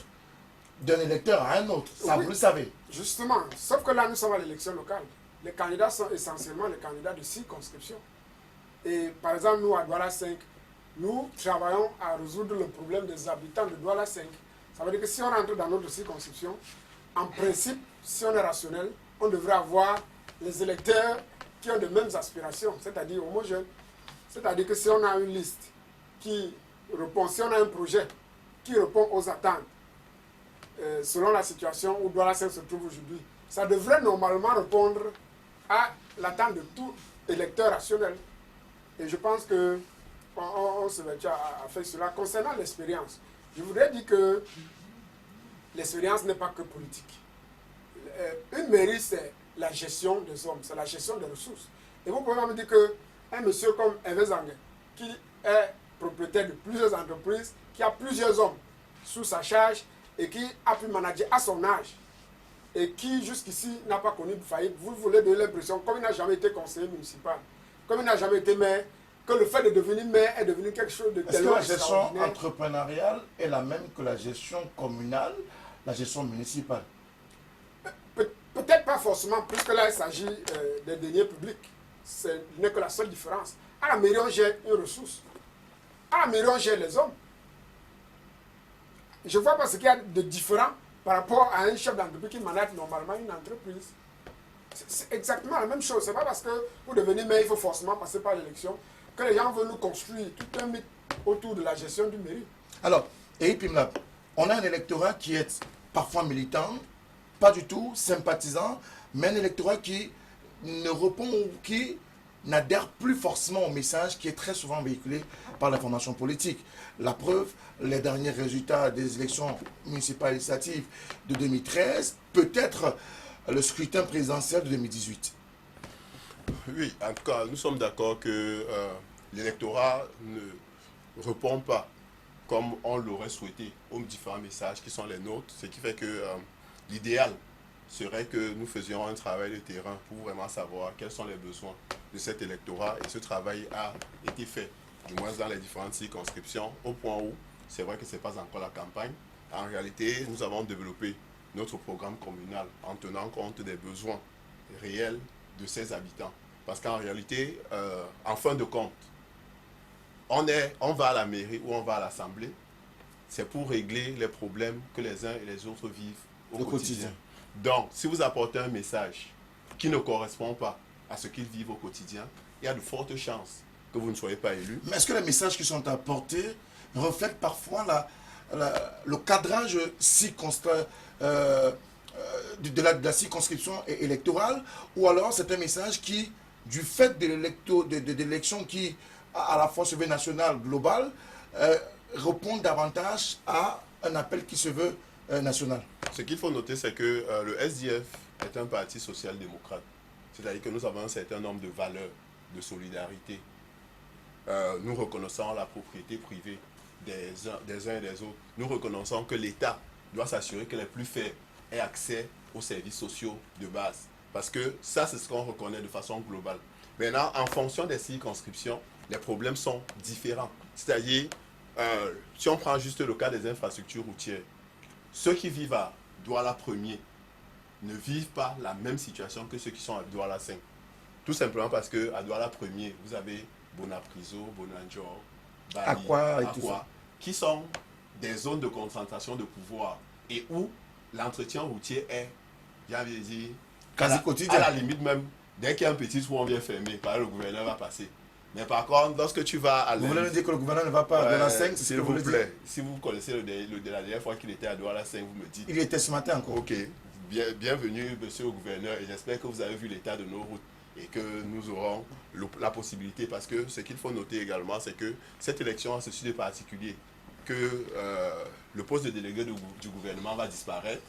d'un électeur à un autre. Ça, Oui. vous le savez. Justement, sauf que là, nous sommes à l'élection locale. Les candidats sont essentiellement les candidats de circonscription. Et par exemple, nous, à Douala 5, nous travaillons à résoudre le problème des habitants de Douala 5. Ça veut dire que si on rentre dans notre circonscription, en principe, si on est rationnel, on devrait avoir les électeurs qui ont les mêmes aspirations, c'est-à-dire homogènes. C'est-à-dire que si on a une liste qui répond, si on a un projet qui répond aux attentes, selon la situation où Douala 5 se trouve aujourd'hui, ça devrait normalement répondre à l'attente de tout électeur rationnel. Et je pense que on se met à faire cela. Concernant l'expérience, je voudrais dire que l'expérience n'est pas que politique. Une mairie, c'est la gestion des hommes, c'est la gestion des ressources. Et vous pouvez me dire qu'un monsieur comme Hervé Zanguet, qui est propriétaire de plusieurs entreprises, qui a plusieurs hommes sous sa charge et qui a pu manager à son âge et qui jusqu'ici n'a pas connu de faillite, vous voulez donner l'impression, comme il n'a jamais été conseiller municipal, comme il n'a jamais été maire, que le fait de devenir maire est devenu quelque chose de tellement extraordinaire. Est-ce que la gestion extraordinaire. entrepreneuriale est la même que la gestion communale, la gestion municipale? Peut-être pas forcément, puisque là il s'agit des deniers publics. Ce n'est que la seule différence. À la mairie, on gère une ressource. À la mairie, on gère les hommes. Je ne vois pas ce qu'il y a de différent par rapport à un chef d'entreprise qui manage normalement une entreprise. C'est exactement la même chose. Ce n'est pas parce que pour devenir maire, il faut forcément passer par l'élection que les gens veulent nous construire tout un mythe autour de la gestion du mairie. Alors, Eric Pimlap, on a un électorat qui est parfois militant, pas du tout sympathisant, mais un électorat qui ne répond ou qui n'adhère plus forcément au message qui est très souvent véhiculé par l'information politique. La preuve, les derniers résultats des élections municipales et législatives de 2013, peut-être le scrutin présidentiel de 2018. Oui, en tout cas, nous sommes d'accord que l'électorat ne répond pas comme on l'aurait souhaité aux différents messages qui sont les nôtres, ce qui fait que l'idéal serait que nous faisions un travail de terrain pour vraiment savoir quels sont les besoins de cet électorat, et ce travail a été fait, du moins dans les différentes circonscriptions, au point où c'est vrai que ce n'est pas encore la campagne. En réalité, nous avons développé notre programme communal en tenant compte des besoins réels de ses habitants. Parce qu'en réalité, en fin de compte, on va à la mairie ou on va à l'assemblée, c'est pour régler les problèmes que les uns et les autres vivent au quotidien. Donc, si vous apportez un message qui ne correspond pas à ce qu'ils vivent au quotidien, il y a de fortes chances que vous ne soyez pas élu. Mais est-ce que les messages qui sont apportés reflètent parfois le cadrage de la circonscription électorale, ou alors c'est un message qui, du fait de l'élection qui à la fois se veut nationale, globale, répond davantage à un appel qui se veut national? Ce qu'il faut noter, c'est que le SDF est un parti social-démocrate. C'est-à-dire que nous avons un certain nombre de valeurs de solidarité. Nous reconnaissons la propriété privée des uns et des autres. Nous reconnaissons que l'État doit s'assurer que les plus faibles aient accès aux services sociaux de base. Parce que ça, c'est ce qu'on reconnaît de façon globale. Maintenant, en fonction des circonscriptions, les problèmes sont différents. C'est-à-dire, si on prend juste le cas des infrastructures routières, ceux qui vivent à Douala 1er ne vivent pas la même situation que ceux qui sont à Douala 5. Tout simplement parce qu'à Douala 1er, vous avez Bonapriso, Bonanjor, Bali, Aqua et tout ça, qui sont des zones de concentration de pouvoir et où l'entretien routier est, j'avais dit, quasi quotidien. À la limite même, dès qu'il y a un petit trou, on vient fermer, le gouverneur va passer. Mais par contre, lorsque tu vas à vous voulez nous dire que le gouverneur ne va pas à la 5, s'il vous plaît, si vous connaissez la dernière fois qu'il était à Douala 5, vous me dites. Il était ce matin encore. Ok, bienvenue monsieur le gouverneur, et j'espère que vous avez vu l'état de nos routes et que nous aurons la possibilité, parce que ce qu'il faut noter également, c'est que cette élection a ceci de particulier, que le poste de délégué du gouvernement va disparaître.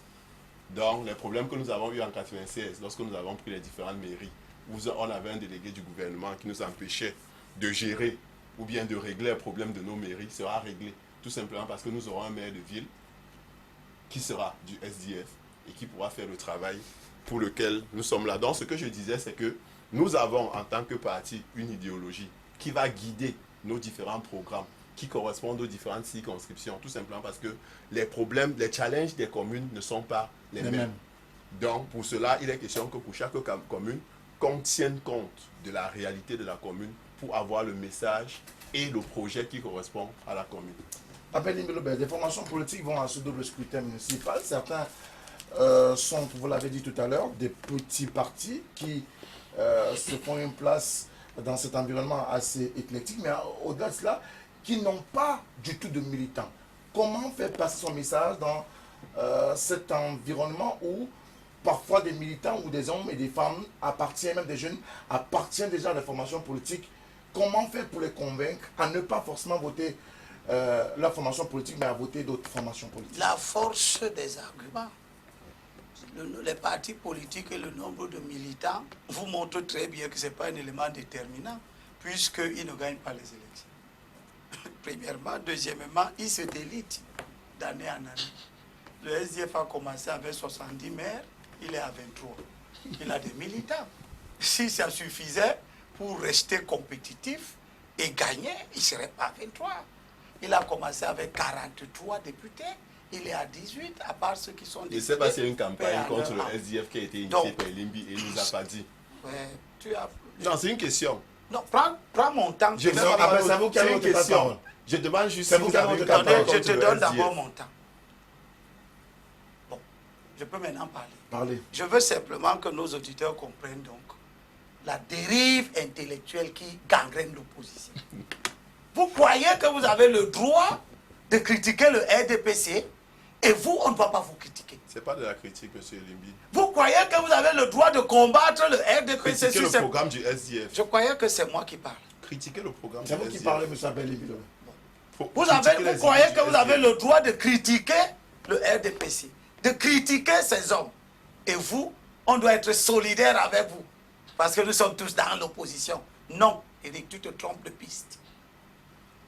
Donc les problèmes que nous avons eu en 1996, lorsque nous avons pris les différentes mairies, où on avait un délégué du gouvernement qui nous empêchait de gérer ou bien de régler les problèmes de nos mairies, sera réglé. Tout simplement parce que nous aurons un maire de ville qui sera du SDF et qui pourra faire le travail pour lequel nous sommes là. Donc ce que je disais, c'est que nous avons en tant que parti une idéologie qui va guider nos différents programmes, qui correspondent aux différentes circonscriptions, tout simplement parce que les problèmes, les challenges des communes ne sont pas les mêmes. Donc pour cela, il est question que pour chaque commune, qu'on tienne compte de la réalité de la commune pour avoir le message et le projet qui correspond à la commune. Les formations politiques vont à ce double scrutin municipal. Certains sont, vous l'avez dit tout à l'heure, des petits partis qui se font une place dans cet environnement assez éclectique, mais au-delà de cela, qui n'ont pas du tout de militants. Comment faire passer son message dans cet environnement où parfois des militants ou des hommes et des femmes appartiennent, même des jeunes, appartiennent déjà à la formation politique? Comment faire pour les convaincre à ne pas forcément voter la formation politique, mais à voter d'autres formations politiques? La force des arguments. Les partis politiques et le nombre de militants vous montrent très bien que ce n'est pas un élément déterminant, puisqu'ils ne gagnent pas les élections. Premièrement. Deuxièmement, ils se délitent d'année en année. Le SDF a commencé avec 70 maires, il est à 23. Il a des militants. Si ça suffisait pour rester compétitif et gagner, il ne serait pas à 23. Il a commencé avec 43 députés. Il est à 18, à part ceux qui sont députés. Je ne sais pas s'il y a une campagne contre le SDF qui a été initiée par Limbi et il ne nous a pas dit. Non, c'est une question. Non, prends mon temps. C'est une question. Je demande juste si vous avez une campagne contre le SDF. Je te donne d'abord mon temps. Bon, je peux maintenant parler. Je veux simplement que nos auditeurs comprennent donc la dérive intellectuelle qui gangrène l'opposition. Vous croyez que vous avez le droit de critiquer le RDPC et vous, on ne va pas vous critiquer. Ce n'est pas de la critique, M. Limbi. Vous croyez que vous avez le droit de combattre le RDPC sur le programme du SDF. Je croyais que c'est moi qui parle. Critiquer le programme du SDF. C'est vous qui parlez, M. Abel Limbi. Vous croyez que vous avez le droit de critiquer le RDPC, de critiquer ces hommes. Et vous, on doit être solidaire avec vous. Parce que nous sommes tous dans l'opposition. Non, Éric, tu te trompes de piste.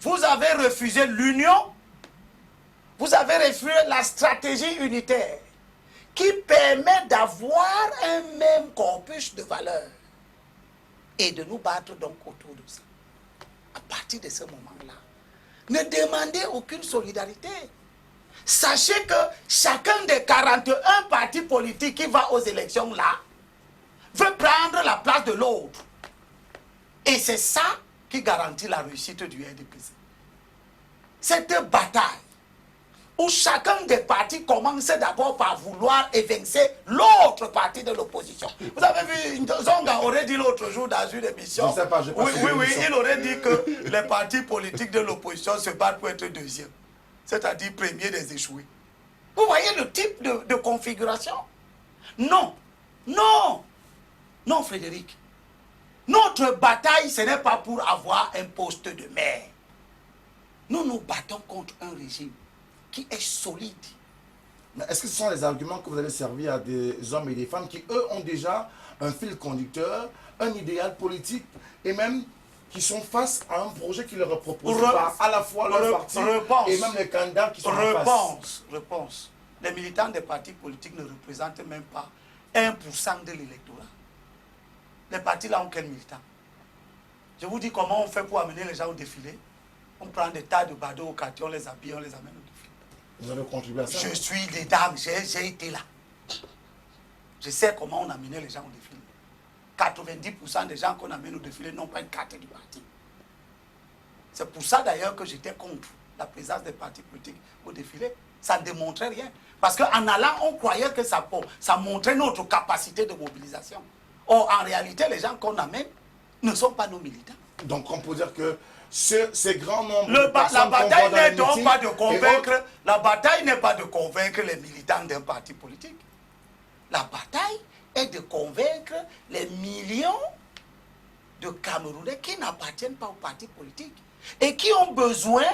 Vous avez refusé l'union. Vous avez refusé la stratégie unitaire qui permet d'avoir un même corpus de valeurs et de nous battre donc autour de ça. À partir de ce moment-là, ne demandez aucune solidarité. Sachez que chacun des 41 partis politiques qui va aux élections là veut prendre la place de l'autre. Et c'est ça qui garantit la réussite du RDPC. Cette bataille où chacun des partis commence d'abord par vouloir évincer l'autre parti de l'opposition. Vous avez vu, Zonga aurait dit l'autre jour dans une émission. Je sais pas, oui, il aurait dit que les partis politiques de l'opposition se battent pour être deuxième. C'est-à-dire premier des échoués. Vous voyez le type de configuration? Non, non, non, Frédéric. Notre bataille, ce n'est pas pour avoir un poste de maire. Nous nous battons contre un régime qui est solide. Mais est-ce que ce sont les arguments que vous allez servir à des hommes et des femmes qui, eux, ont déjà un fil conducteur, un idéal politique, et même qui sont face à un projet qui leur est proposé par à la fois leur parti et même les candidats qui sont en face? Réponse. Les militants des partis politiques ne représentent même pas 1% de l'électorat. Les partis là ont quel militant? Je vous dis comment on fait pour amener les gens au défilé. On prend des tas de badauds au quartier, on les habille, on les amène au défilé. Vous avez contribué à ça? Je suis des dames, j'ai été là. Je sais comment on amenait les gens au défilé. 90% des gens qu'on amène au défilé n'ont pas une carte du parti. C'est pour ça d'ailleurs que j'étais contre la présence des partis politiques au défilé. Ça ne démontrait rien. Parce qu'en allant, on croyait que ça montrait notre capacité de mobilisation. Or, en réalité, les gens qu'on amène ne sont pas nos militants. Donc, on peut dire que ces grands nombres la bataille n'est donc pas de convaincre. La bataille n'est pas de convaincre les militants d'un parti politique. La bataille est de convaincre les millions de Camerounais qui n'appartiennent pas au parti politique et qui ont besoin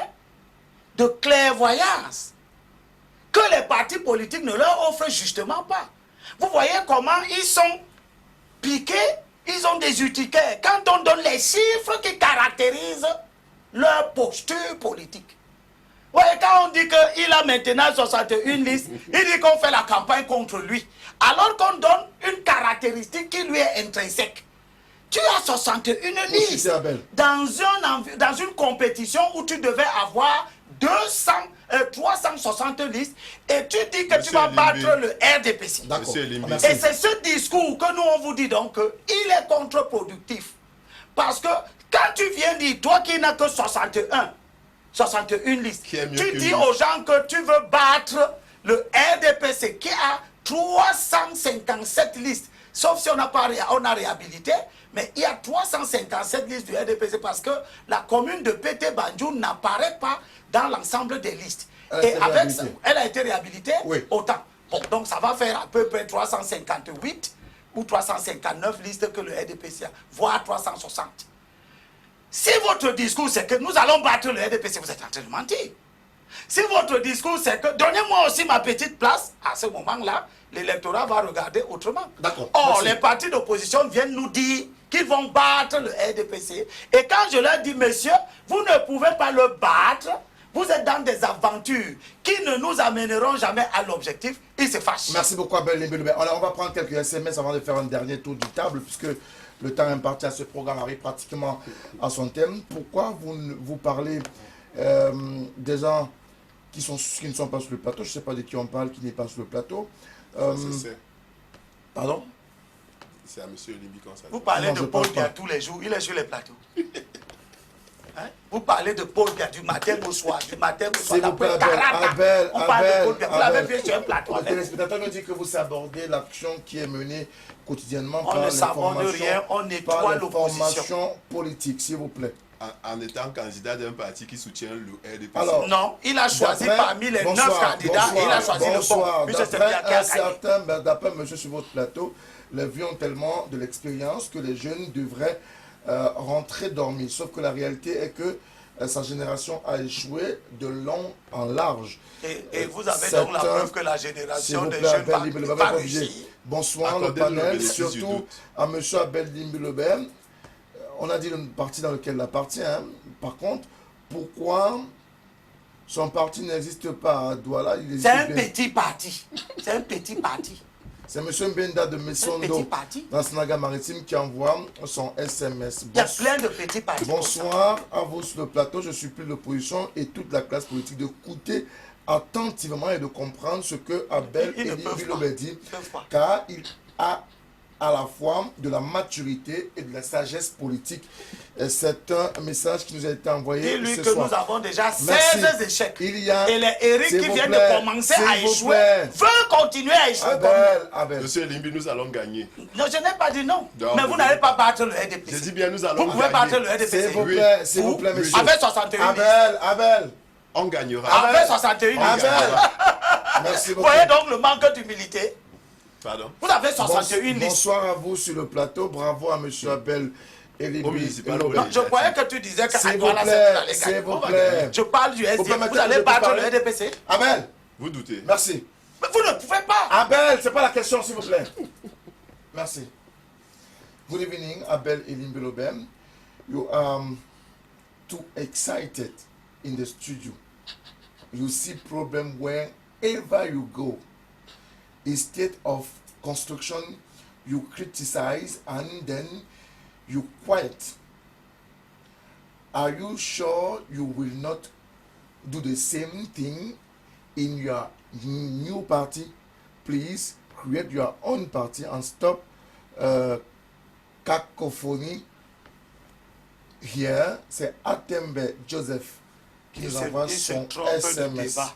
de clairvoyance que les partis politiques ne leur offrent justement pas. Vous voyez comment ils sont piqués, ils ont des utiquaires. Quand on donne les chiffres qui caractérisent leur posture politique. Vous voyez, quand on dit qu'il a maintenant 61 listes, il dit qu'on fait la campagne contre lui. Alors qu'on donne une caractéristique qui lui est intrinsèque. Tu as 61 listes dans une compétition où tu devais avoir 360 listes et tu dis que tu vas battre le RDPC. Et c'est ce discours que nous on vous dit donc qu'il est contre-productif. Parce que quand tu viens dire, toi qui n'as que 61 listes, tu dis aux gens que tu veux battre le RDPC qui a 357 listes. Sauf si on a réhabilité, mais il y a 357 listes du RDPC parce que la commune de Pété-Banjou n'apparaît pas dans l'ensemble des listes. Et avec ça, elle a été réhabilitée, oui. Autant. Bon, donc ça va faire à peu près 358 ou 359 listes que le RDPC a, voire 360. Si votre discours c'est que nous allons battre le RDPC, vous êtes en train de mentir. Si votre discours c'est que donnez-moi aussi ma petite place, à ce moment-là, l'électorat va regarder autrement. D'accord. Or, Merci. les partis d'opposition viennent nous dire qu'ils vont battre le RDPC. Et quand je leur dis, messieurs, vous ne pouvez pas le battre, vous êtes dans des aventures qui ne nous amèneront jamais à l'objectif, ils se fâchent. Merci beaucoup, Abel Limbelebe. Alors, on va prendre quelques SMS avant de faire un dernier tour du table, puisque le temps imparti à ce programme arrive pratiquement à son terme. Pourquoi vous parlez des gens qui ne sont pas sur le plateau? Je ne sais pas de qui on parle, qui n'est pas sur le plateau. C'est Pardon? à M. Limbi qu'on s'appelle. Vous parlez Non, de je Paul pense pas. Biya tous les jours, il est sur les plateaux. Hein? Vous parlez de Paul Biya du matin au soir, du matin au soir. S'il vous plaît, Abel, on parle de Paul Biya. Vous l'avez Abel. vu sur un plateau. Le avec téléspectateur nous dit que vous abordez l'action qui est menée quotidiennement On ne s'aborde l'information- rien, on par nettoie l'opposition. l'information politique, s'il vous plaît. En étant candidat d'un parti qui soutient le RDPC. Alors, Non, il a choisi D'après- parmi les 9 bonsoir, candidats et il a choisi bonsoir. le bon. Puisque c'est D'après bien qui a un gagné. certain, d'après monsieur sur votre plateau, les vieux ont tellement de l'expérience que les jeunes devraient rentrer dormir. Sauf que la réalité est que sa génération a échoué de long en large. Et vous avez C'est donc la un- preuve que la S'il génération vous des plaît, jeunes Abel Limbelebe, va pas obligé. réussir. Bonsoir le Accordez-le le panel, bénéfice du surtout doute. à monsieur Abel Limbelebe. On a dit le parti dans lequel il appartient. Hein. Par contre, pourquoi son parti n'existe pas à Douala? Il C'est un existe bien. petit parti. C'est un petit parti. C'est M. Mbenda de Un Messondo, petit parti. dans Sénégal Maritime, qui envoie son SMS. Il y a plein de petits partis. comme ça. Bonsoir à vous sur le plateau. Je supplie l'opposition et toute la classe politique d'écouter attentivement et de comprendre ce que Abel Ils ne Elie peuvent Bilobe pas. dit, Ils peuvent pas. car il a à la fois de la maturité et de la sagesse politique. Et c'est un message qui nous a été envoyé Dis-lui ce que soir. nous avons déjà 16 Merci. échecs. Il y a... Et les Eric S'il qui vous viennent plaît, de commencer s'il à vous échouer plaît. veulent continuer à échouer comme Abel. Monsieur Limbi, nous allons gagner. nous. Non, je n'ai pas dit non. Donc, mais vous n'allez pas battre le RDPC. J'ai dit bien, nous allons Vous pouvez battre gagner. le RDPC. S'il vous Oui. plaît, s'il vous Vous, plaît, monsieur. avec 61 listes. Abel. On gagnera. Avec 61 listes. Abel. Merci Vous beaucoup. voyez donc le manque d'humilité. Pardon. Vous avez 61 listes. Bonsoir à vous sur le plateau. Bravo à monsieur Abel Elibi. Au municipal, Elobé. Non, je croyais que tu disais que S'il vous Douala, plaît, c'est vous allez s'il gagner. vous On va plaît. gagner. Je parle du Vous SDF. permettez Vous que allez je battre parle? le RDPC. Abel, Vous doutez. merci. Mais vous ne pouvez pas. Abel, c'est pas la question, s'il vous plaît. Merci. Good evening, Abel Elimbelobem. You are too excited in the studio. You see problem wherever you go. Instead of construction, you criticize and then you quiet. Are you sure you will not do the same thing in your new party? Please create your own party and stop cacophony here. C'est Atembe Joseph qui nous envoie Il se son trompe de SMS. débat.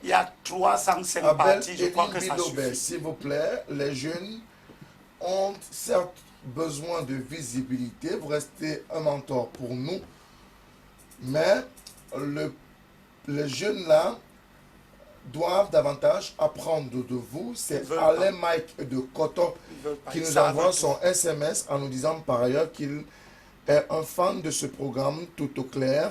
Il y a 305 Abel partis, je crois que Elie ça Bilobe, suffit. s'il vous plaît, les jeunes ont certes besoin de visibilité. Vous restez un mentor pour nous. Mais les jeunes là doivent davantage apprendre de vous. C'est Ils veulent Alain Mike de Koto Ils veulent pas, qui ils nous savent envoie tout. son SMS en nous disant par ailleurs qu'il est un fan de ce programme tout au clair,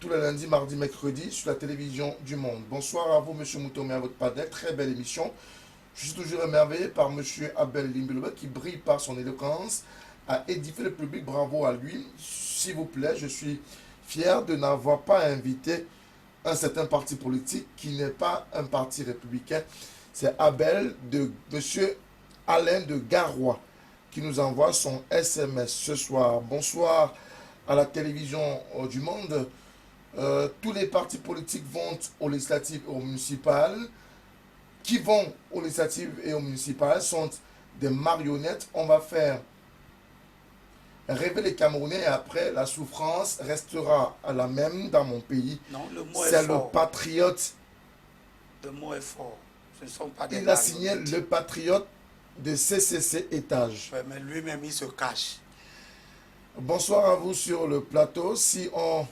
tous les lundis, mardis, mercredis sur la télévision du Monde. Bonsoir à vous, M. Moutomé, à votre panel. Très belle émission. Je suis toujours émerveillé par M. Abel Limbelobe qui brille par son éloquence, a édifié le public. Bravo à lui. S'il vous plaît, je suis fier de n'avoir pas invité un certain parti politique qui n'est pas un parti républicain. C'est Abel de M. Alain de Garoua qui nous envoie son SMS ce soir. Bonsoir à la télévision du Monde. Tous les partis politiques vont aux législatives et aux municipales. Qui vont aux législatives et aux municipales sont des marionnettes. On va faire rêver les Camerounais et après la souffrance restera la même dans mon pays. Non, le mot C'est est le fort. patriote. Le mot est fort. Ce ne sont pas des Il a signé marionnettes. le patriote de CCC étage. Ouais, mais lui-même, il se cache. Bonsoir à vous sur le plateau. Si on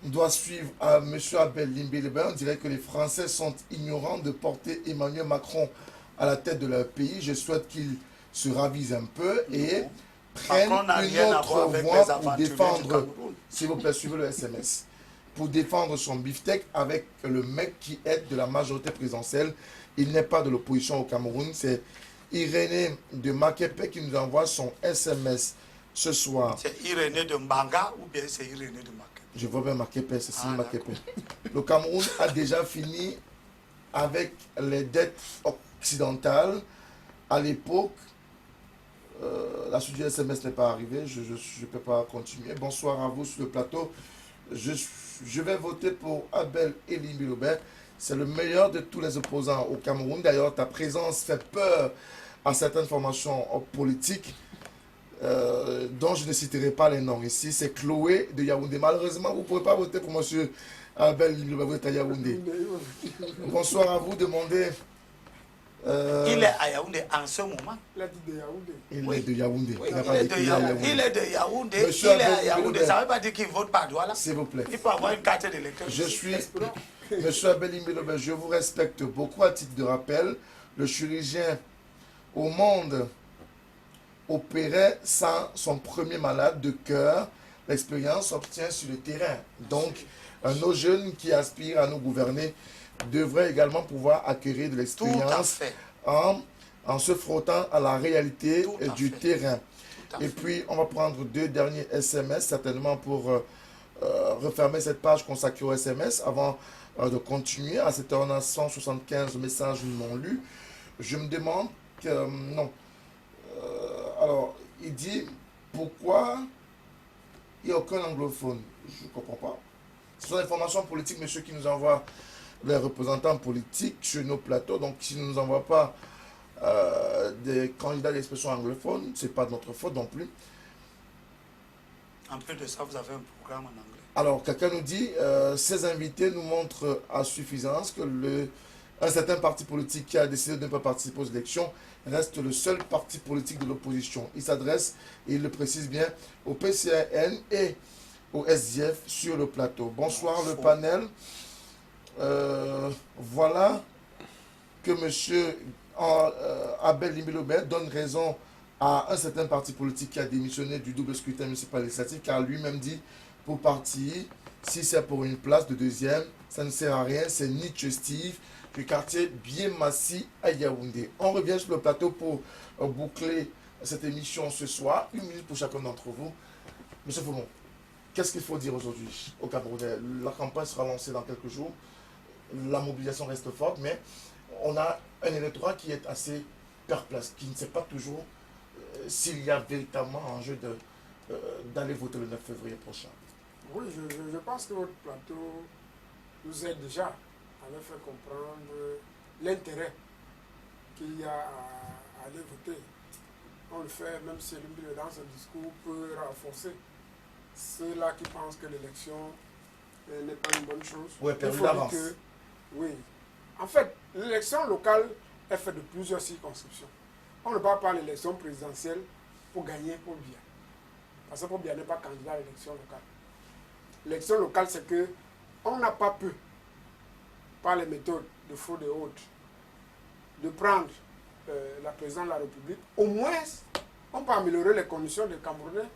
doit suivre à M. Abel Limbelebe, on dirait que les Français sont ignorants de porter Emmanuel Macron à la tête de leur pays. Je souhaite qu'il se ravise un peu et prenne Macron n'a une rien à autre voir avec voie les pour aventuriers du défendre, Cameroun. s'il vous plaît, suivez le SMS, pour défendre son beefsteak avec le mec qui est de la majorité présidentielle. Il n'est pas de l'opposition au Cameroun. C'est Irénée de Makepe qui nous envoie son SMS ce soir. C'est Irénée de Mbanga ou bien c'est Irénée de Makepe? Je vois bien Makepe, c'est Ah, Makepe. Le Cameroun a déjà fini avec les dettes occidentales. À l'époque, la suite du SMS n'est pas arrivée, je ne peux pas continuer. Bonsoir à vous sur le plateau. Je vais voter pour Abel Elimbi Lobert. C'est le meilleur de tous les opposants au Cameroun. D'ailleurs, ta présence fait peur à certaines formations politiques dont je ne citerai pas les noms ici. C'est Chloé de Yaoundé. Malheureusement, vous ne pouvez pas voter pour M. Abel Elimbi Lobert à Yaoundé. Bonsoir à vous. Demandez... Il est à Yaoundé en ce moment. Il a dit de Yaoundé. Il est de Yaoundé. Oui, Il n'a il pas est dit de qu'il est à Yaoundé. Il est de Yaoundé. Monsieur Il est à Abel Yaoundé. Lobert. Ça ne veut pas dire qu'il vote par Douala. S'il vous plaît. Il faut avoir une carte d'électeur. Je suis... Monsieur Abel Lobert, je vous respecte beaucoup. À titre de rappel, le chirurgien au monde opérait sans son premier malade de cœur. L'expérience s'obtient sur le terrain. Donc, nos jeunes qui aspirent à nous gouverner devraient également pouvoir acquérir de Tout à l'expérience fait. en se frottant à la réalité Tout à du fait. terrain. Tout à Et fait. puis, on va prendre 2 derniers SMS, certainement pour refermer cette page consacrée au SMS avant de continuer. À cette heure, on a 175 messages non lus. Je me demande que... non. Alors, il dit, pourquoi il n'y a aucun anglophone? Je ne comprends pas. Ce sont des formations politiques, monsieur, qui nous envoient les représentants politiques sur nos plateaux. Donc, s'ils ne nous envoient pas des candidats d'expression anglophone, ce n'est pas de notre faute non plus. En plus de ça, vous avez un programme en anglais. Alors, quelqu'un nous dit, ces invités nous montrent à suffisance que un certain parti politique qui a décidé de ne pas participer aux élections reste le seul parti politique de l'opposition. Il s'adresse, et il le précise bien, au PCAN et au SDF sur le plateau. Bonsoir, le panel. Voilà que M. Abel Limbilobert donne raison à un certain parti politique qui a démissionné du double scrutin municipal législatif, car lui-même dit, pour partir, si c'est pour une place de deuxième, ça ne sert à rien, c'est Nietzsche Steve, du quartier Biémassi à Yaoundé. On revient sur le plateau pour boucler cette émission ce soir. 1 minute pour chacun d'entre vous. Monsieur Foumon, qu'est-ce qu'il faut dire aujourd'hui au Camerounais? La campagne sera lancée dans quelques jours. La mobilisation reste forte, mais on a un électorat qui est assez perplexe, qui ne sait pas toujours s'il y a véritablement enjeu d'aller voter le 9 février prochain. Oui, je pense que votre plateau nous aide déjà à faire comprendre l'intérêt qu'il y a à aller voter. On le fait, même si l'une dans ce discours peut renforcer ceux-là qui pensent que l'élection n'est pas une bonne chose. Oui, Il faut dire que, oui. En fait, l'élection locale est faite de plusieurs circonscriptions. On ne parle pas de l'élection présidentielle pour gagner Paul Biya. Parce que Paul Biya n'est pas candidat à l'élection locale. L'élection locale, c'est que on n'a pas pu, par les méthodes de fraude et autres, de prendre la présidence de la République. Au moins, on peut améliorer les conditions des Camerounais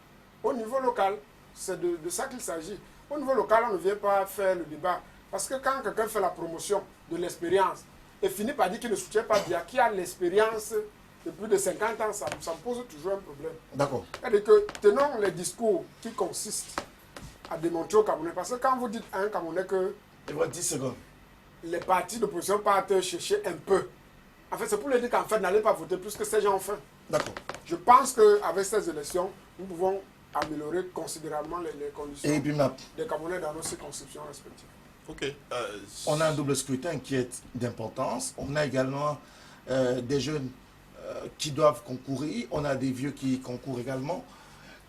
au niveau local. C'est de ça qu'il s'agit. Au niveau local, on ne vient pas faire le débat. Parce que quand quelqu'un fait la promotion de l'expérience et finit par dire qu'il ne soutient pas bien, qui a l'expérience de plus de 50 ans, ça me pose toujours un problème. D'accord. C'est-à-dire que tenons les discours qui consistent à démontrer aux Camerounais. Parce que quand vous dites à un Camerounais que Il va 10 secondes. les partis d'opposition partent chercher un peu, en fait, c'est pour leur dire qu'en fait, n'allez pas voter plus que ces gens ont fait. D'accord. Je pense qu'avec ces élections, nous pouvons améliorer considérablement les conditions Et puis, des Camerounais dans nos circonscriptions respectives. Ok. on a un double scrutin qui est d'importance. On a également des jeunes qui doivent concourir. On a des vieux qui concourent également.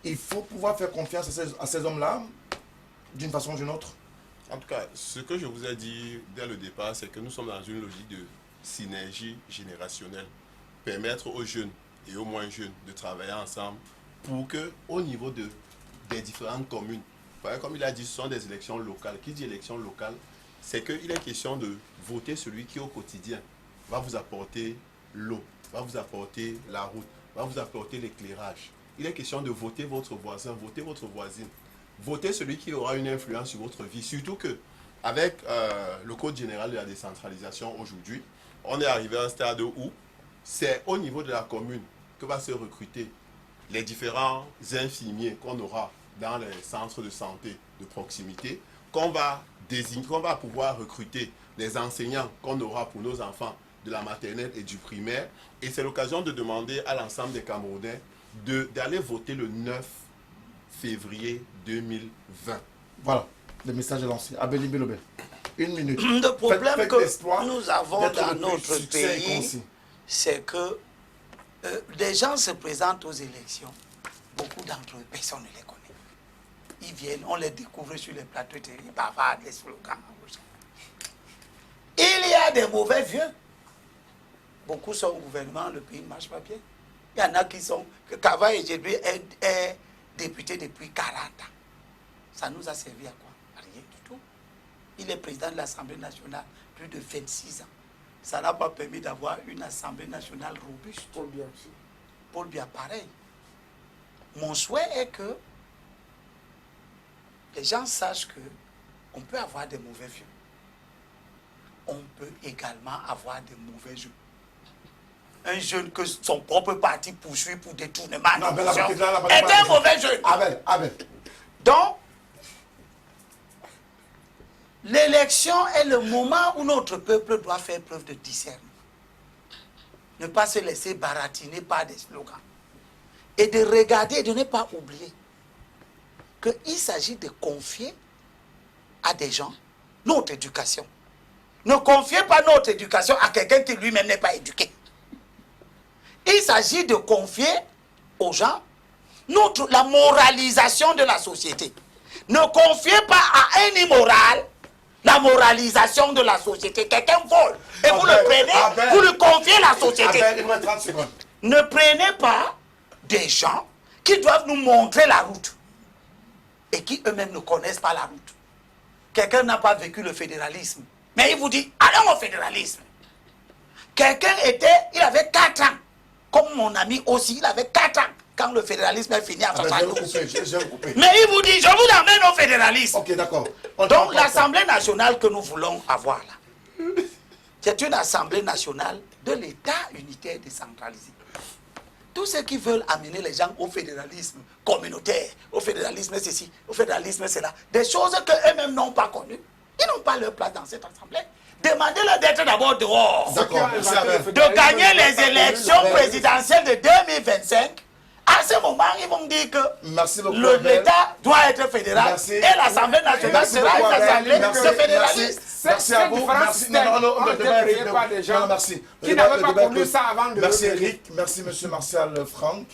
Il faut pouvoir faire confiance à ces hommes-là, d'une façon ou d'une autre. En tout cas, ce que je vous ai dit dès le départ, c'est que nous sommes dans une logique de synergie générationnelle. Permettre aux jeunes et aux moins jeunes de travailler ensemble pour que, au niveau des différentes communes, comme il a dit, ce sont des élections locales. Qui dit élection locale, c'est qu'il est question de voter celui qui, au quotidien, va vous apporter l'eau, va vous apporter la route, va vous apporter l'éclairage. Il est question de voter votre voisin, voter votre voisine. votez celui qui aura une influence sur votre vie. Surtout que, avec le Code général de la décentralisation aujourd'hui, on est arrivé à un stade où c'est au niveau de la commune que va se recruter les différents infirmiers qu'on aura dans les centres de santé de proximité, qu'on va pouvoir recruter les enseignants qu'on aura pour nos enfants de la maternelle et du primaire. Et c'est l'occasion de demander à l'ensemble des Camerounais d'aller voter le 9 février 2020. Voilà, le message est lancé. Abeli Bilobé, 1 minute. Le problème Faites que l'espoir nous avons d'être dans le plus notre succinct et pays, concis. c'est que des gens se présentent aux élections. Beaucoup d'entre eux, personne ne les connaît. Ils viennent, on les découvre sur les plateaux télé, ils bavardent, les slogans. Il y a des mauvais vieux. Beaucoup sont au gouvernement, le pays ne marche pas bien. Il y en a qui sont... Kava Ejedwe est député depuis 40 ans. Ça nous a servi à quoi? Rien du tout. Il est président de l'Assemblée nationale plus de 26 ans. Ça n'a pas permis d'avoir une Assemblée nationale robuste. Paul Biya aussi. Paul Biya, pareil. Mon souhait est que les gens sachent qu'on peut avoir des mauvais vieux. On peut également avoir des mauvais jeux. Un jeune que son propre parti poursuit pour détournement est un mauvais jeune. Abel. Donc, l'élection est le moment où notre peuple doit faire preuve de discernement. Ne pas se laisser baratiner par des slogans. Et de regarder et de ne pas oublier qu'il s'agit de confier à des gens notre éducation. Ne confiez pas notre éducation à quelqu'un qui lui-même n'est pas éduqué. Il s'agit de confier aux gens la moralisation de la société. Ne confiez pas à un immoral la moralisation de la société. Quelqu'un vole et vous le prenez, vous lui confiez la société. Abel, 30 secondes. Ne prenez pas des gens qui doivent nous montrer la route et qui eux-mêmes ne connaissent pas la route. Quelqu'un n'a pas vécu le fédéralisme, mais il vous dit, allons au fédéralisme. Quelqu'un il avait 4 ans, comme mon ami aussi, il avait 4 ans quand le fédéralisme est fini à 72. Mais il vous dit, je vous emmène au fédéralisme. Ok, d'accord. Donc l'Assemblée nationale que nous voulons avoir là, c'est une Assemblée nationale de l'État unitaire décentralisé. Tous ceux qui veulent amener les gens au fédéralisme communautaire, au fédéralisme ceci, au fédéralisme cela, des choses qu'eux-mêmes n'ont pas connues, ils n'ont pas leur place dans cette Assemblée. Demandez-leur d'être d'abord dehors. D'accord, De gagner les élections présidentielles de 2025. À ce moment, ils vont dire que l'État doit être fédéral. Merci. Et l'Assemblée nationale sera une assemblée de fédéralistes. Merci à vous. Merci. Non, le débat est par des gens merci. qui n'avaient pas connu ça avant de Merci Eric. Merci Monsieur Martial Franck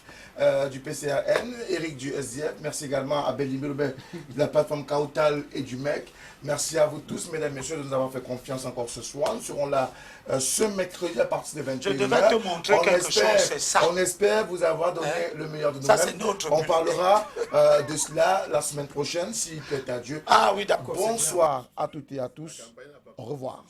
du PCAN, Eric du SDF. Merci également à Abel Bilobé de la plateforme Kautal et du MEC. Merci à vous tous, mesdames et messieurs, de nous avoir fait confiance encore ce soir. Nous serons là ce mercredi à partir de 21h. Je devais te montrer quelque chose, c'est ça. On espère vous avoir donné le meilleur de nous-mêmes. Ça, c'est notre On parlera de cela la semaine prochaine, s'il plaît à Dieu. Ah oui, d'accord. Bonsoir à toutes et à tous. Au revoir.